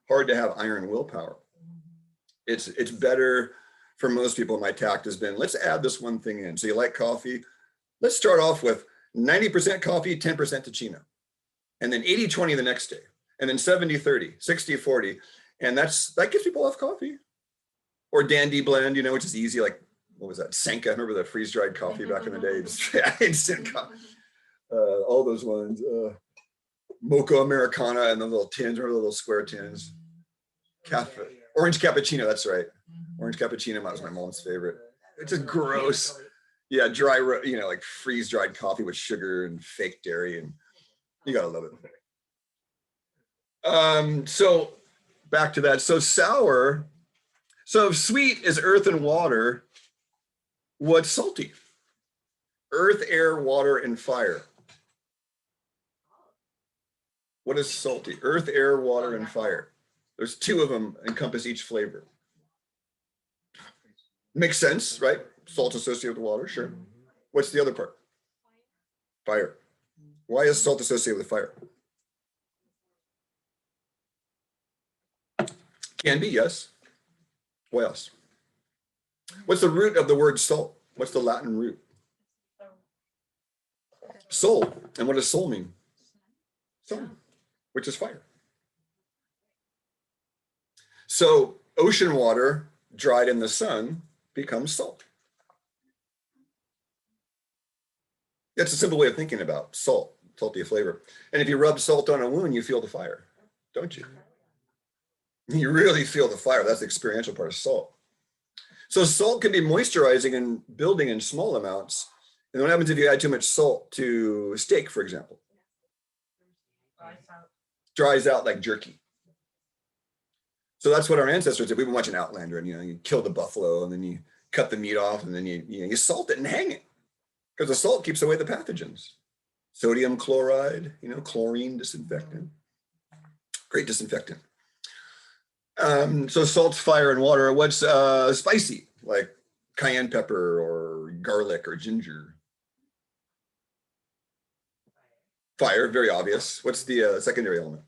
hard to have iron willpower. It's better for most people. My tact has been, let's add this one thing in. So you like coffee? Let's start off with 90% coffee, 10% tocino, and then 80-20 the next day. And then 70-30, 60-40. And that gets people off coffee. Or Dandy Blend, you know, which is easy, like, what was that? Senka, remember the freeze-dried coffee back in the day? Just instant coffee. All those ones. Mocha Americana and the little tins, or the little square tins. Orange cappuccino, that's right. Orange cappuccino was my mom's favorite. It's just gross. Yeah, dry, you know, like freeze-dried coffee with sugar and fake dairy, and you gotta love it. So back to that. So sour. So if sweet is earth and water, what's salty? Earth, air, water, and fire. What is salty? Earth, air, water, and fire. There's two of them encompass each flavor. Makes sense, right? Salt associated with water, sure. What's the other part? Fire. Why is salt associated with fire? Can be, yes. What else? What's the root of the word salt? What's the Latin root? Soul. And what does soul mean? Soul, which is fire. So ocean water dried in the sun becomes salt. That's a simple way of thinking about salt, salty flavor. And if you rub salt on a wound, you feel the fire, don't you? You really feel the fire. That's the experiential part of salt. So salt can be moisturizing and building in small amounts. And what happens if you add too much salt to steak, for example? Dries out like jerky. So that's what our ancestors did. We've been watching Outlander, and you kill the buffalo, and then you cut the meat off, and then you salt it and hang it, because the salt keeps away the pathogens. Sodium chloride, chlorine disinfectant, great disinfectant. So salt's fire and water. What's spicy, like cayenne pepper or garlic or ginger? Fire, very obvious. What's the secondary element?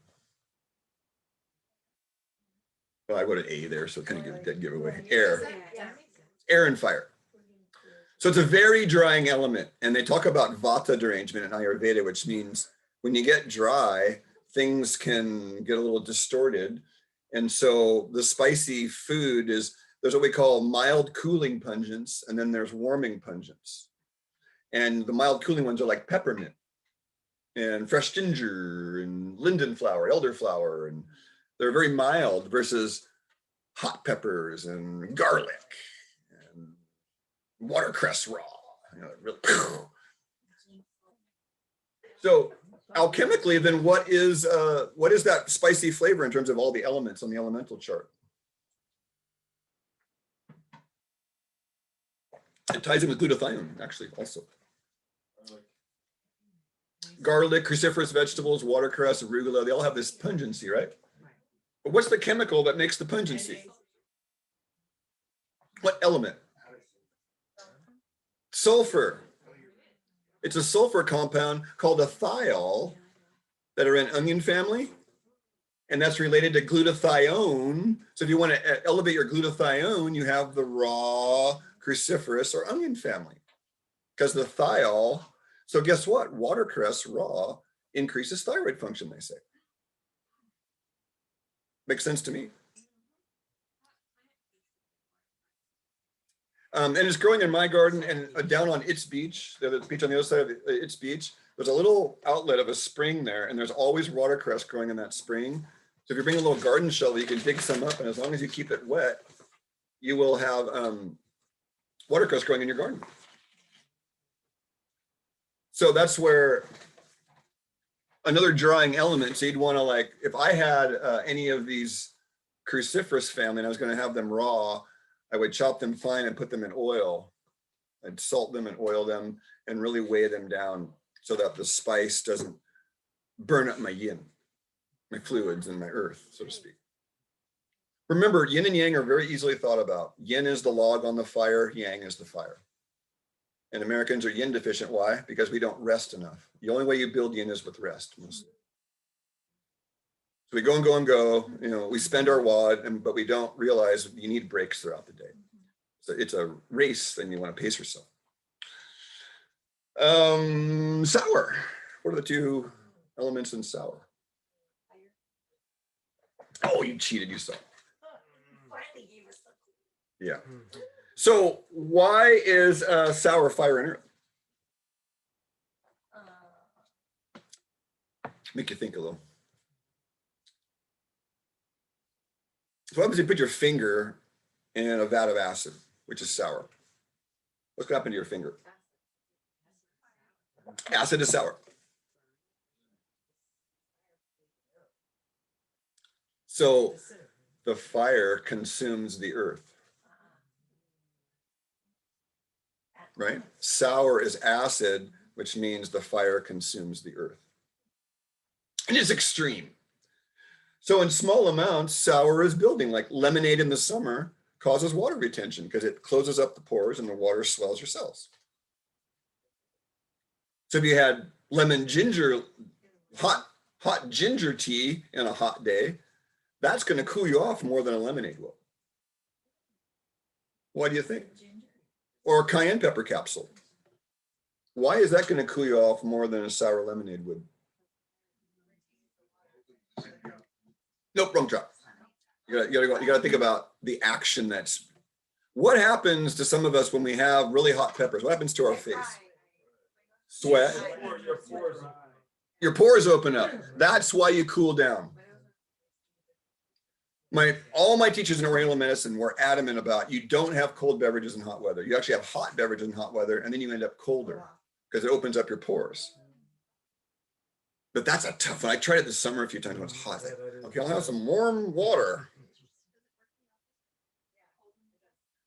Well, I wrote an A there, so it kind of did give away. Air. Air and fire. So it's a very drying element. And they talk about vata derangement in Ayurveda, which means when you get dry, things can get a little distorted. And so the spicy food there's what we call mild cooling pungents, and then there's warming pungents. And the mild cooling ones are like peppermint and fresh ginger and linden flower, elderflower, and they're very mild versus hot peppers and garlic and watercress raw. Really. So alchemically, then what is that spicy flavor in terms of all the elements on the elemental chart? It ties in with glutathione, actually, also. Garlic, cruciferous vegetables, watercress, arugula, they all have this pungency, right? But what's the chemical that makes the pungency? What element? Sulfur. It's a sulfur compound called a thiol that are in onion family, and that's related to glutathione. So if you want to elevate your glutathione, you have the raw, cruciferous, or onion family, because the thiol. So guess what? Watercress raw increases thyroid function, they say. Makes sense to me. And it's growing in my garden, and down on its beach, the beach on the other side of its beach, there's a little outlet of a spring there, and there's always watercress growing in that spring. So if you bring a little garden shovel, you can dig some up, and as long as you keep it wet, you will have watercress growing in your garden. So that's where another drying element. So you'd want to, like, if I had any of these cruciferous family and I was going to have them raw, I would chop them fine and put them in oil. I'd salt them and oil them and really weigh them down so that the spice doesn't burn up my yin, my fluids and my earth, so to speak. Remember, yin and yang are very easily thought about. Yin is the log on the fire, yang is the fire. And Americans are yin deficient. Why? Because we don't rest enough. The only way you build yin is with rest, mostly. So we go and go and go, we spend our wad, but we don't realize you need breaks throughout the day. So it's a race, and you want to pace yourself. Sour. What are the two elements in sour? Oh, you cheated, you saw. Finally gave us something. Yeah. So why is sour fire in earth? Make you think a little. So what happens if you put your finger in a vat of acid, which is sour? What's going to happen to your finger? Acid is sour. So the fire consumes the earth, right? Sour is acid, which means the fire consumes the earth. And it's extreme. So in small amounts, sour is building, like lemonade in the summer causes water retention because it closes up the pores and the water swells your cells. So if you had lemon ginger, hot ginger tea in a hot day, that's going to cool you off more than a lemonade will. Why do you think? Or a cayenne pepper capsule. Why is that going to cool you off more than a sour lemonade would? Nope, wrong track. You gotta think about the action that's. What happens to some of us when we have really hot peppers? What happens to our face? Sweat. Your pores open up. That's why you cool down. All my teachers in Oriental medicine were adamant about you don't have cold beverages in hot weather. You actually have hot beverages in hot weather, and then you end up colder because it opens up your pores. But that's a tough one. I tried it this summer a few times when it's hot. Like, okay, I'll have some warm water.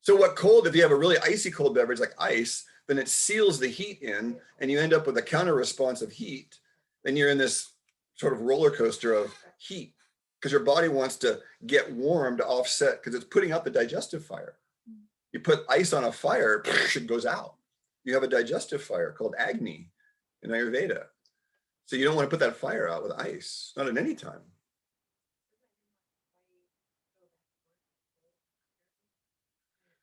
So if you have a really icy cold beverage like ice, then it seals the heat in and you end up with a counter response of heat. Then you're in this sort of roller coaster of heat because your body wants to get warm to offset because it's putting out the digestive fire. You put ice on a fire, it goes out. You have a digestive fire called Agni in Ayurveda. So you don't want to put that fire out with ice, not at any time.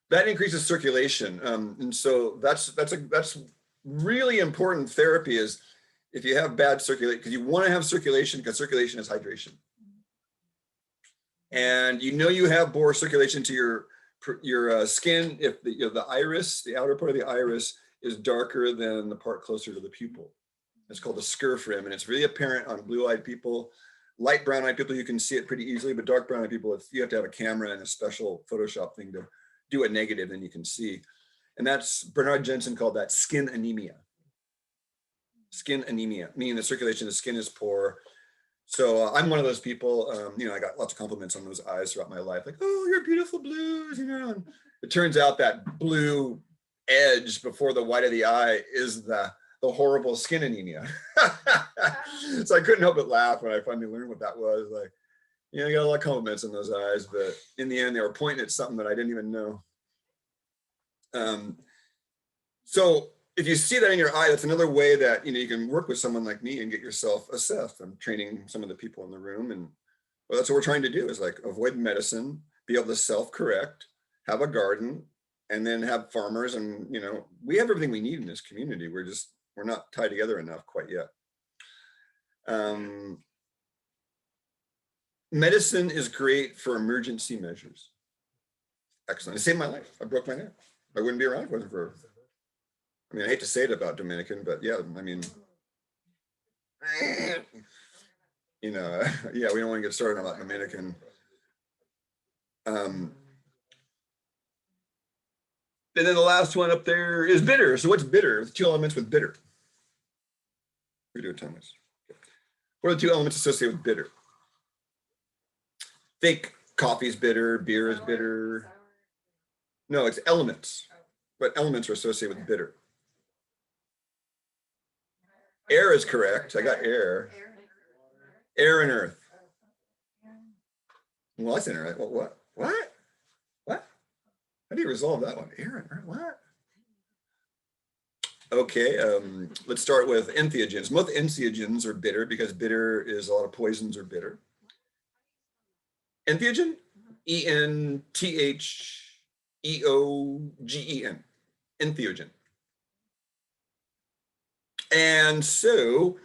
That increases circulation, and so that's really important therapy. Is if you have bad circulation, because you want to have circulation, because circulation is hydration, and you have poor circulation to your skin if the iris, the outer part of the iris, is darker than the part closer to the pupil. It's called the scurf rim, and it's really apparent on blue-eyed people. Light brown-eyed people, you can see it pretty easily, but dark brown-eyed people, you have to have a camera and a special Photoshop thing to do a negative, then you can see. And that's, Bernard Jensen called that skin anemia. Skin anemia, meaning the circulation of the skin is poor. So I'm one of those people, I got lots of compliments on those eyes throughout my life. Like, oh, you're beautiful blues, And it turns out that blue edge before the white of the eye is the horrible skin anemia. So I couldn't help but laugh when I finally learned what that was. Like, I got a lot of compliments on those eyes, but in the end, they were pointing at something that I didn't even know. So if you see that in your eye, that's another way that, you can work with someone like me and get yourself assessed. I'm training some of the people in the room, and that's what we're trying to do is like avoid medicine, be able to self-correct, have a garden, and then have farmers. And, we have everything we need in this community. We're not tied together enough quite yet. Medicine is great for emergency measures. Excellent. It saved my life. I broke my neck. I wouldn't be around if it wasn't for, I hate to say it about Dominican, but yeah, we don't want to get started about Dominican. And then the last one up there is bitter. So what's bitter? The two elements with bitter. We're going to do it 10 minutes. What are the two elements associated with bitter? Think coffee is bitter, beer is bitter. No, it's elements. But elements are associated with bitter. Air is correct. I got air. Air and earth. Well, that's interesting. What? How do you resolve that one? Air and earth, what? Okay, let's start with entheogens. Most entheogens are bitter because bitter is a lot of poisons are bitter. Entheogen? E-N-T-H-E-O-G-E-N. Entheogen. And so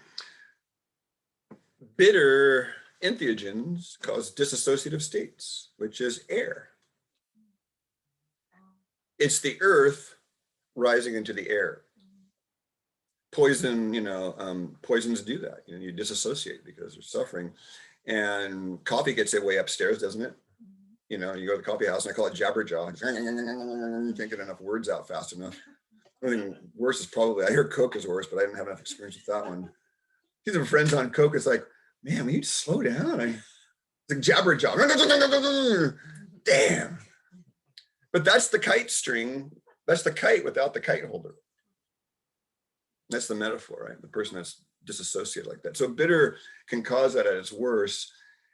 bitter entheogens cause dissociative states, which is air. It's the earth rising into the air. Poison, poisons do that. You disassociate because they're suffering. And coffee gets it way upstairs, doesn't it? You go to the coffee house and I call it jabberjaw. You can't get enough words out fast enough. I mean, worse is probably, I hear Coke is worse, but I didn't have enough experience with that one. These are friends on Coke. It's like, man, will you slow down? It's like jabberjaw. Damn. But that's the kite string. That's the kite without the kite holder. That's the metaphor, right? The person that's disassociated like that. So bitter can cause that at its worst.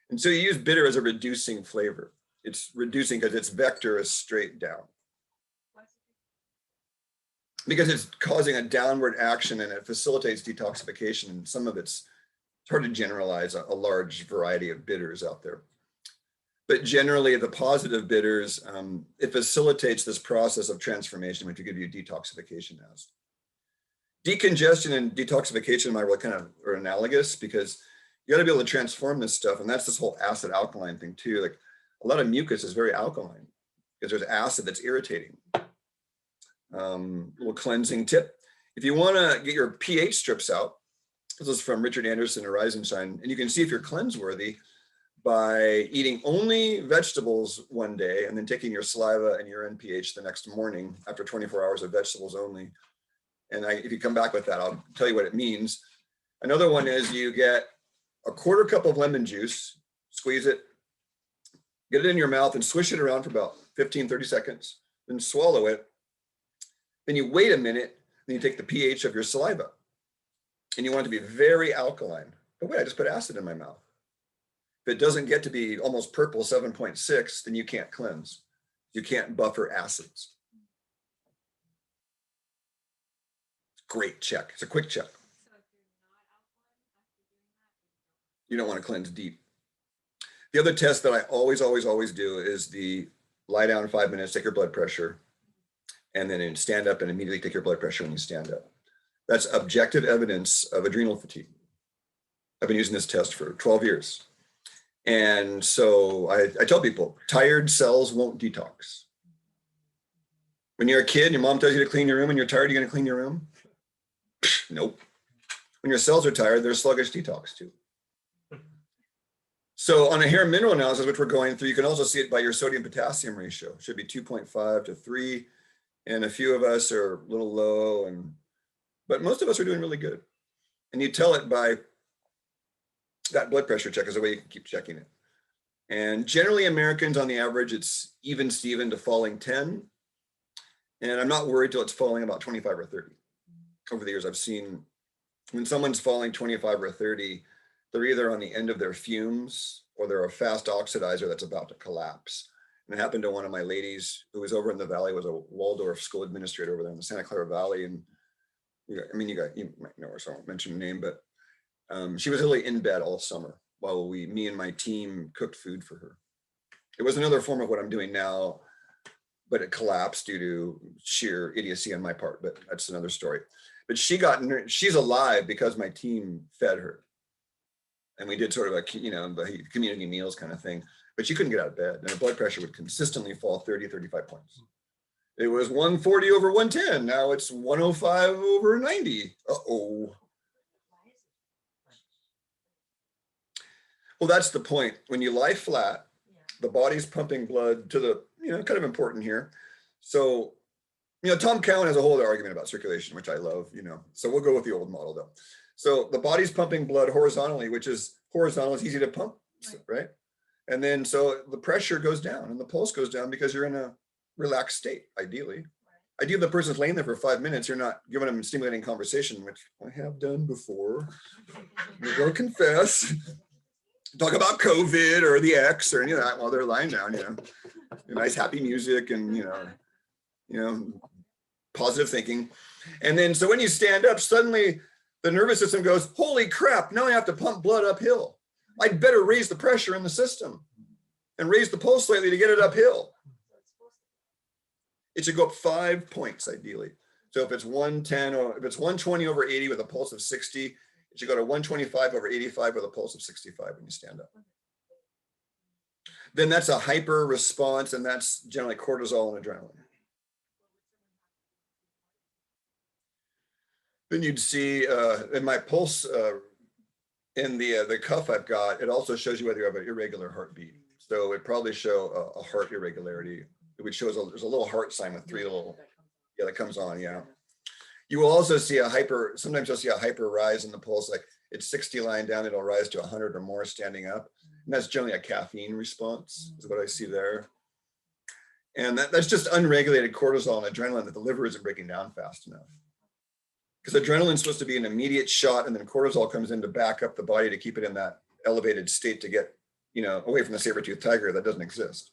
And so you use bitter as a reducing flavor. It's reducing because its vector is straight down. Because it's causing a downward action and it facilitates detoxification. And some of it's hard to generalize a large variety of bitters out there. But generally the positive bitters, it facilitates this process of transformation, which will give you detoxification as. Decongestion and detoxification in my world kind of are analogous because you got to be able to transform this stuff. And that's this whole acid alkaline thing too. Like a lot of mucus is very alkaline because there's acid that's irritating. Little cleansing tip. If you want to get your pH strips out, this is from Richard Anderson or Eisenstein, and you can see if you're cleanse worthy by eating only vegetables one day and then taking your saliva and urine pH the next morning after 24 hours of vegetables only. And if you come back with that, I'll tell you what it means. Another one is you get a quarter cup of lemon juice, squeeze it, get it in your mouth and swish it around for about 15, 30 seconds, then swallow it. Then you wait a minute, then you take the pH of your saliva and you want it to be very alkaline. But wait, I just put acid in my mouth. If it doesn't get to be almost purple, 7.6, then you can't cleanse. You can't buffer acids. Great check. It's a quick check. So if you're not alkaline after doing that, You don't want to cleanse deep. The other test that I always do is the lie down 5 minutes, take your blood pressure, and then stand up and immediately take your blood pressure when you stand up. That's objective evidence of adrenal fatigue. I've been using this test for 12 years. And so I tell people, tired cells won't detox. When you're a kid, your mom tells you to clean your room and you're tired, you're going to clean your room? Nope. When your cells are tired, they're sluggish detox too. So on a hair mineral analysis, which we're going through, you can also see it by your sodium potassium ratio. It should be 2.5 to 3. And a few of us are a little low, but most of us are doing really good. And you tell it by that blood pressure check is the way you can keep checking it. And generally Americans on the average, it's even Steven to falling 10. And I'm not worried till it's falling about 25 or 30. Over the years, I've seen when someone's falling 25 or 30, they're either on the end of their fumes or they're a fast oxidizer that's about to collapse. And it happened to one of my ladies who was over in the valley, was a Waldorf school administrator over there in the Santa Clara Valley. And you might know her, so I won't mention her name, but she was really in bed all summer while me and my team cooked food for her. It was another form of what I'm doing now, but it collapsed due to sheer idiocy on my part, but that's another story. But she's alive because my team fed her. And we did sort of a, community meals kind of thing, but she couldn't get out of bed and her blood pressure would consistently fall 30, 35 points. It was 140 over 110. Now it's 105 over 90. Uh-oh. Well, that's the point. When you lie flat, the body's pumping blood to the, kind of important here. So, Tom Cowan has a whole other argument about circulation, which I love, so we'll go with the old model though. So the body's pumping blood horizontally, which is horizontal is easy to pump, right? And then so the pressure goes down and the pulse goes down because you're in a relaxed state, ideally. Ideally, the person's laying there for 5 minutes, you're not giving them stimulating conversation, which I have done before. I'm going to confess. Talk about COVID or the X or any of that while they're lying down, nice happy music and, positive thinking. And then, so when you stand up, suddenly the nervous system goes, holy crap, now I have to pump blood uphill. I'd better raise the pressure in the system and raise the pulse slightly to get it uphill. It should go up 5 points, ideally. So if it's 110 or if it's 120 over 80 with a pulse of 60, It should go to 125/85 with a pulse of 65 when you stand up. Then that's a hyper response, and that's generally cortisol and adrenaline. Then you'd see in my pulse in the cuff I've got, it also shows you whether you have an irregular heartbeat. So it probably show a heart irregularity, which shows there's a little heart sign with 3 little, that comes on, You will also see sometimes you'll see a hyper rise in the pulse, like it's 60 lying down, it'll rise to 100 or more standing up. And that's generally a caffeine response, is what I see there. And that's just unregulated cortisol and adrenaline that the liver isn't breaking down fast enough. Because adrenaline is supposed to be an immediate shot, and then cortisol comes in to back up the body to keep it in that elevated state to get, away from the saber-toothed tiger that doesn't exist.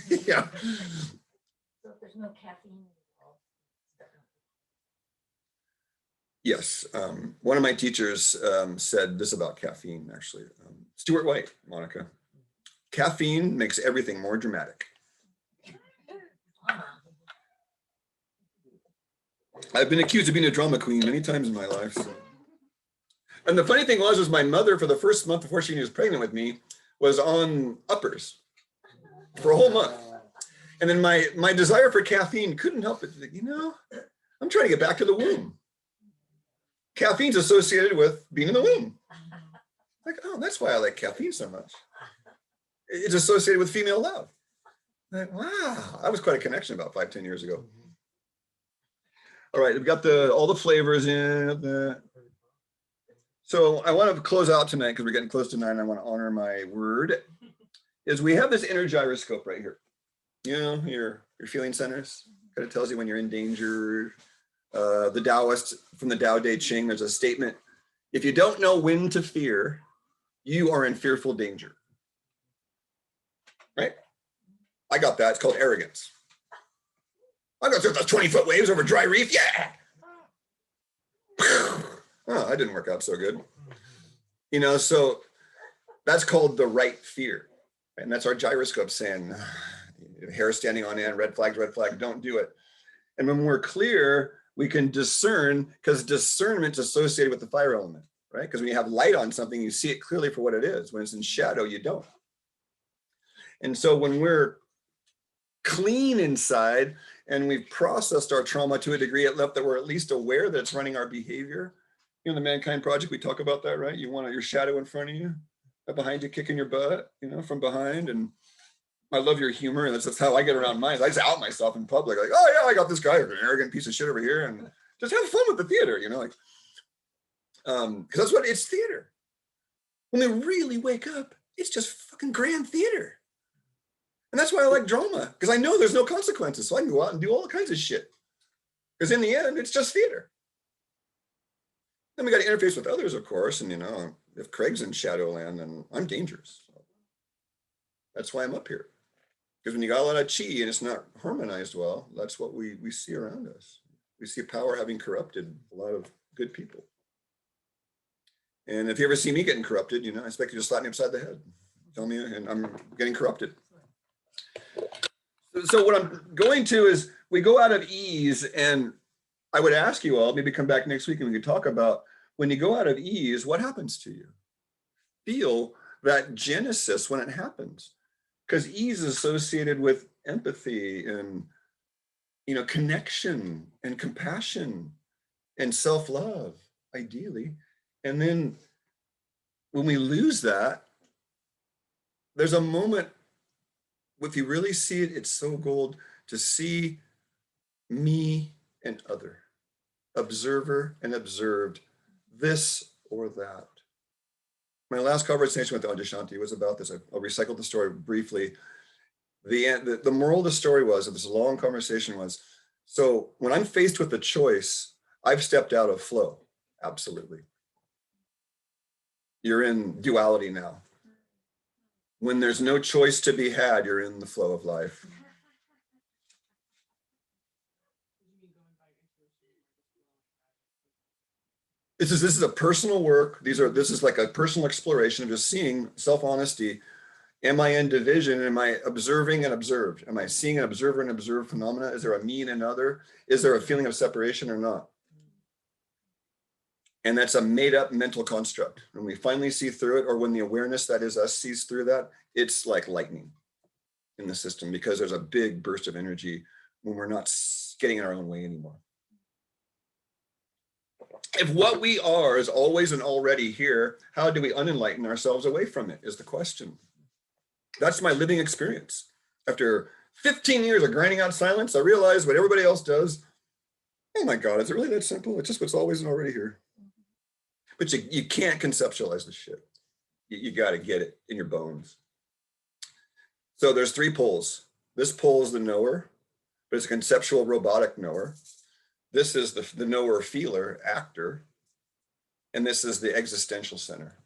Yeah. So if there's no caffeine involved. Yes. One of my teachers said this about caffeine, actually. Stuart White, Monica. Caffeine makes everything more dramatic. I've been accused of being a drama queen many times in my life. So. And the funny thing was my mother, for the first month before she was pregnant with me, was on uppers for a whole month. And then my desire for caffeine couldn't help it. I'm trying to get back to the womb. Caffeine's associated with being in the womb. Like, oh, that's why I like caffeine so much. It's associated with female love. Like, wow, that was quite a connection about 5-10 years ago. All right, we've got all the flavors in. So I want to close out tonight because we're getting close to 9. I want to honor my word. Is we have this inner gyroscope right here. Your feeling centers. Kind of tells you when you're in danger. The Taoist from the Tao Te Ching, there's a statement: if you don't know when to fear, you are in fearful danger. Right? I got that. It's called arrogance. I'm going to surf those 20-foot waves over dry reef. Yeah. Oh, that didn't work out so good. So that's called the right fear. And that's our gyroscope saying, hair standing on end, red flag, don't do it. And when we're clear, we can discern, because discernment's associated with the fire element, right? Because when you have light on something, you see it clearly for what it is. When it's in shadow, you don't. And so when we're clean inside and we've processed our trauma to a degree enough that we're at least aware that it's running our behavior. The Mankind Project, we talk about that, right? You want your shadow in front of you, behind you, kicking your butt, from behind. And I love your humor, and that's how I get around mine. I just out myself in public, like, oh yeah, I got this guy, an arrogant piece of shit over here, and just have fun with the theater, because that's what it's theater. When we really wake up, it's just fucking grand theater. And that's why I like drama, because I know there's no consequences. So I can go out and do all kinds of shit. Because in the end, it's just theater. Then we got to interface with others, of course. And, if Craig's in Shadowland, then I'm dangerous. So that's why I'm up here. Because when you got a lot of chi and it's not harmonized well, that's what we see around us. We see power having corrupted a lot of good people. And if you ever see me getting corrupted, I expect you to slap me upside the head. Tell me, and I'm getting corrupted. So what I'm going to is we go out of ease, and I would ask you all, maybe come back next week and we could talk about when you go out of ease, what happens to you? Feel that genesis when it happens, because ease is associated with empathy and, connection and compassion and self-love, ideally. And then when we lose that, there's a moment, if you really see it, it's so gold to see me and other, observer and observed, this or that. My last conversation with Adyashanti was about this. I'll recycle the story briefly. The moral of the story was, of this long conversation was, so when I'm faced with a choice, I've stepped out of flow. Absolutely. You're in duality now. When there's no choice to be had, you're in the flow of life. This is a personal work. This is like a personal exploration of just seeing self-honesty. Am I in division? Am I observing and observed? Am I seeing an observer and observed phenomena? Is there a me and another? Is there a feeling of separation or not? And that's a made up mental construct. When we finally see through it, or when the awareness that is us sees through that, it's like lightning in the system, because there's a big burst of energy when we're not getting in our own way anymore. If what we are is always and already here, how do we unenlighten ourselves away from it is the question. That's my living experience. After 15 years of grinding out silence, I realized what everybody else does. Oh my God, is it really that simple? It's just what's always and already here. But you can't conceptualize this shit. You got to get it in your bones. So there's 3 poles. This pole is the knower, but it's a conceptual robotic knower. This is the knower, feeler, actor. And this is the existential center.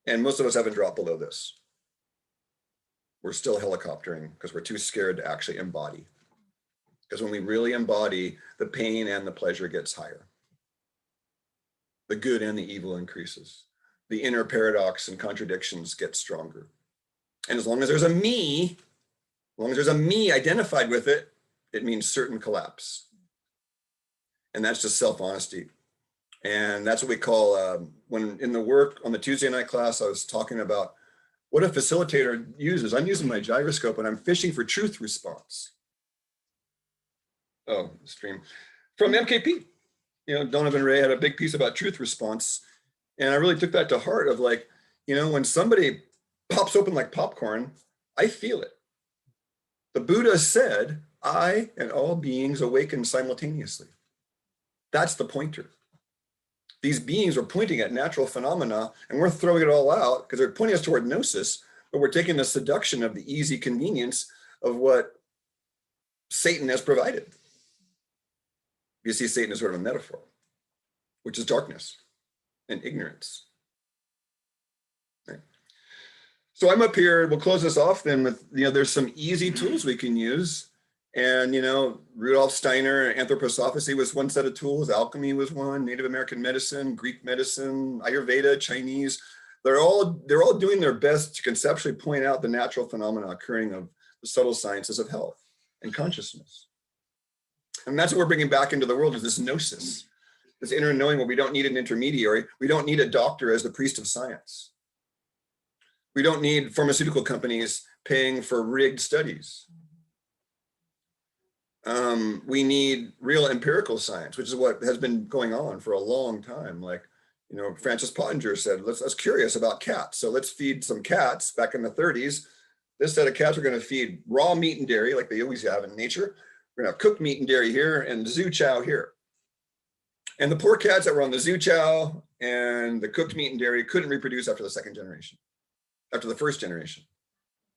And most of us haven't dropped below this. We're still helicoptering because we're too scared to actually embody. Because when we really embody, the pain and the pleasure gets higher. The good and the evil increases. The inner paradox and contradictions get stronger. And as long as there's a me, identified with it, it means certain collapse. And that's just self-honesty. And that's what we call, when in the work on the Tuesday night class, I was talking about what a facilitator uses. I'm using my gyroscope and I'm fishing for truth response. Oh, stream. From MKP. Donovan Ray had a big piece about truth response. And I really took that to heart of like, when somebody pops open like popcorn, I feel it. The Buddha said, I and all beings awaken simultaneously. That's the pointer. These beings are pointing at natural phenomena and we're throwing it all out because they're pointing us toward gnosis, but we're taking the seduction of the easy convenience of what Satan has provided. You see Satan as sort of a metaphor, which is darkness and ignorance. Right. So I'm up here, we'll close this off then with, there's some easy tools we can use. And, Rudolf Steiner, anthroposophy was one set of tools, alchemy was one, Native American medicine, Greek medicine, Ayurveda, Chinese. They're all doing their best to conceptually point out the natural phenomena occurring of the subtle sciences of health and consciousness. And that's what we're bringing back into the world is this gnosis, this inner knowing where we don't need an intermediary. We don't need a doctor as the priest of science. We don't need pharmaceutical companies paying for rigged studies. We need real empirical science, which is what has been going on for a long time. Like, Francis Pottinger said, let's curious about cats. So let's feed some cats back in the 30s. This set of cats are going to feed raw meat and dairy like they always have in nature. We're going to have cooked meat and dairy here and zoo chow here. And the poor cats that were on the zoo chow and the cooked meat and dairy couldn't reproduce after the second generation, after the first generation.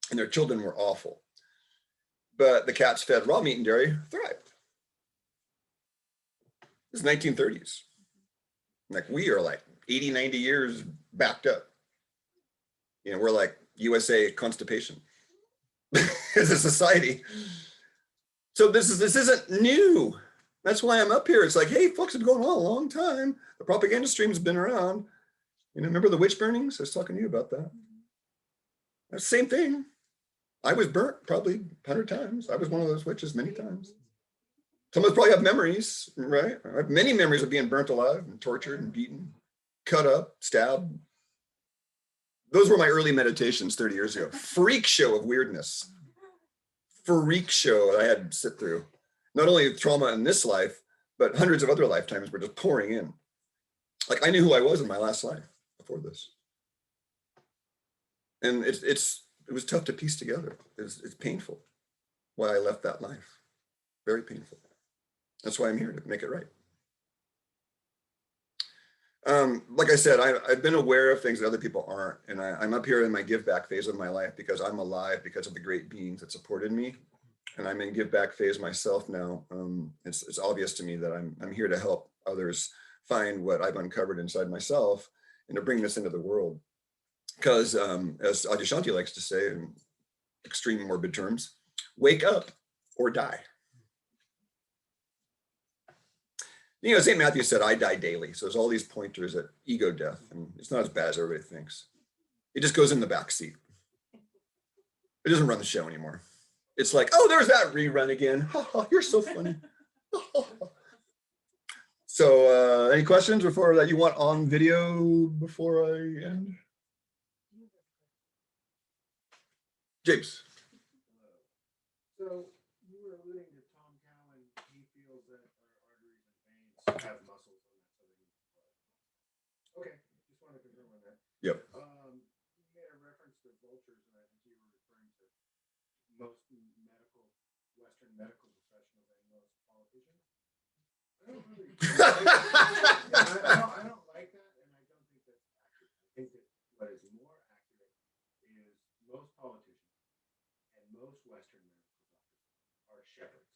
And their children were awful. But the cats fed raw meat and dairy thrived. It's 1930s. Like we are like 80, 90 years backed up. We're like USA constipation as a society. So this isn't new. That's why I'm up here. It's like, hey, folks, it's been going on a long time. The propaganda stream's been around. Remember the witch burnings? I was talking to you about that. That's the same thing. I was burnt probably 100 times. I was one of those witches many times. Some of us probably have memories, right? I have many memories of being burnt alive and tortured and beaten, cut up, stabbed. Those were my early meditations 30 years ago. Freak show of weirdness. Freak show that I had to sit through. Not only trauma in this life, but hundreds of other lifetimes were just pouring in. Like I knew who I was in my last life before this. And it was tough to piece together. It's painful why I left that life. Very painful. That's why I'm here, to make it right. Like I said, I've been aware of things that other people aren't. And I'm up here in my give back phase of my life because I'm alive because of the great beings that supported me. And I'm in give back phase myself now. It's obvious to me that I'm here to help others find what I've uncovered inside myself and to bring this into the world. Because as Adyashanti likes to say in extreme morbid terms, wake up or die. St. Matthew said, I die daily. So there's all these pointers at ego death, and it's not as bad as everybody thinks. It just goes in the back seat. It doesn't run the show anymore. It's like, oh, there's that rerun again. You're so funny. So any questions before that you want on video before I end? James. So you were alluding to Tom Cowan, he feels that our arteries and veins have muscles on that side of the blood. Okay, just want to confirm on that. Yep. You made a reference to vultures, and I think you were referring to most Western medical professionals and most politicians. I don't really. I don't like that, and I don't think that's accurate. I think that what is more accurate is most politicians and most Western medical doctors are shepherds.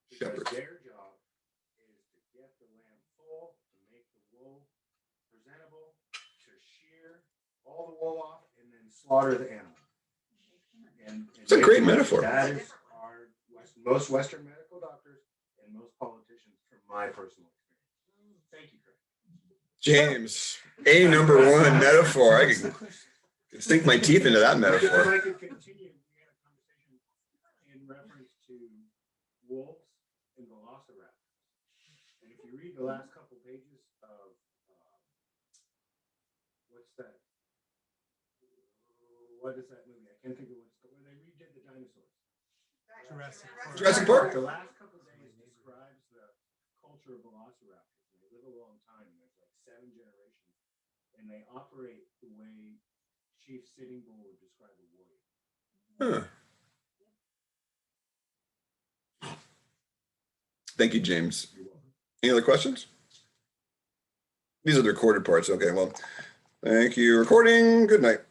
Because Shepherds. their job is to get the lamb full, to make the wool presentable, to shear all the wool off, and then slaughter the animal. It's a great metaphor. That is our most Western medical doctors and most politicians, from my personal experience. Thank you, Craig. James, a number one metaphor. I can sink my teeth into that If metaphor. I could continue, we had a conversation in reference to wolves and velociraptors. And if you read the last couple pages of, what's that? What is that movie? I can't think of what's called, where they redid the dinosaurs. Jurassic Park? The last couple days describes the culture of velociraptors. And they live a long time. There's like 7 generations. And they operate the way Chief Sitting Bull would describe a warrior. Huh. Thank you, James. You're welcome. Any other questions? These are the recorded parts. Okay, well, thank you. Recording. Good night.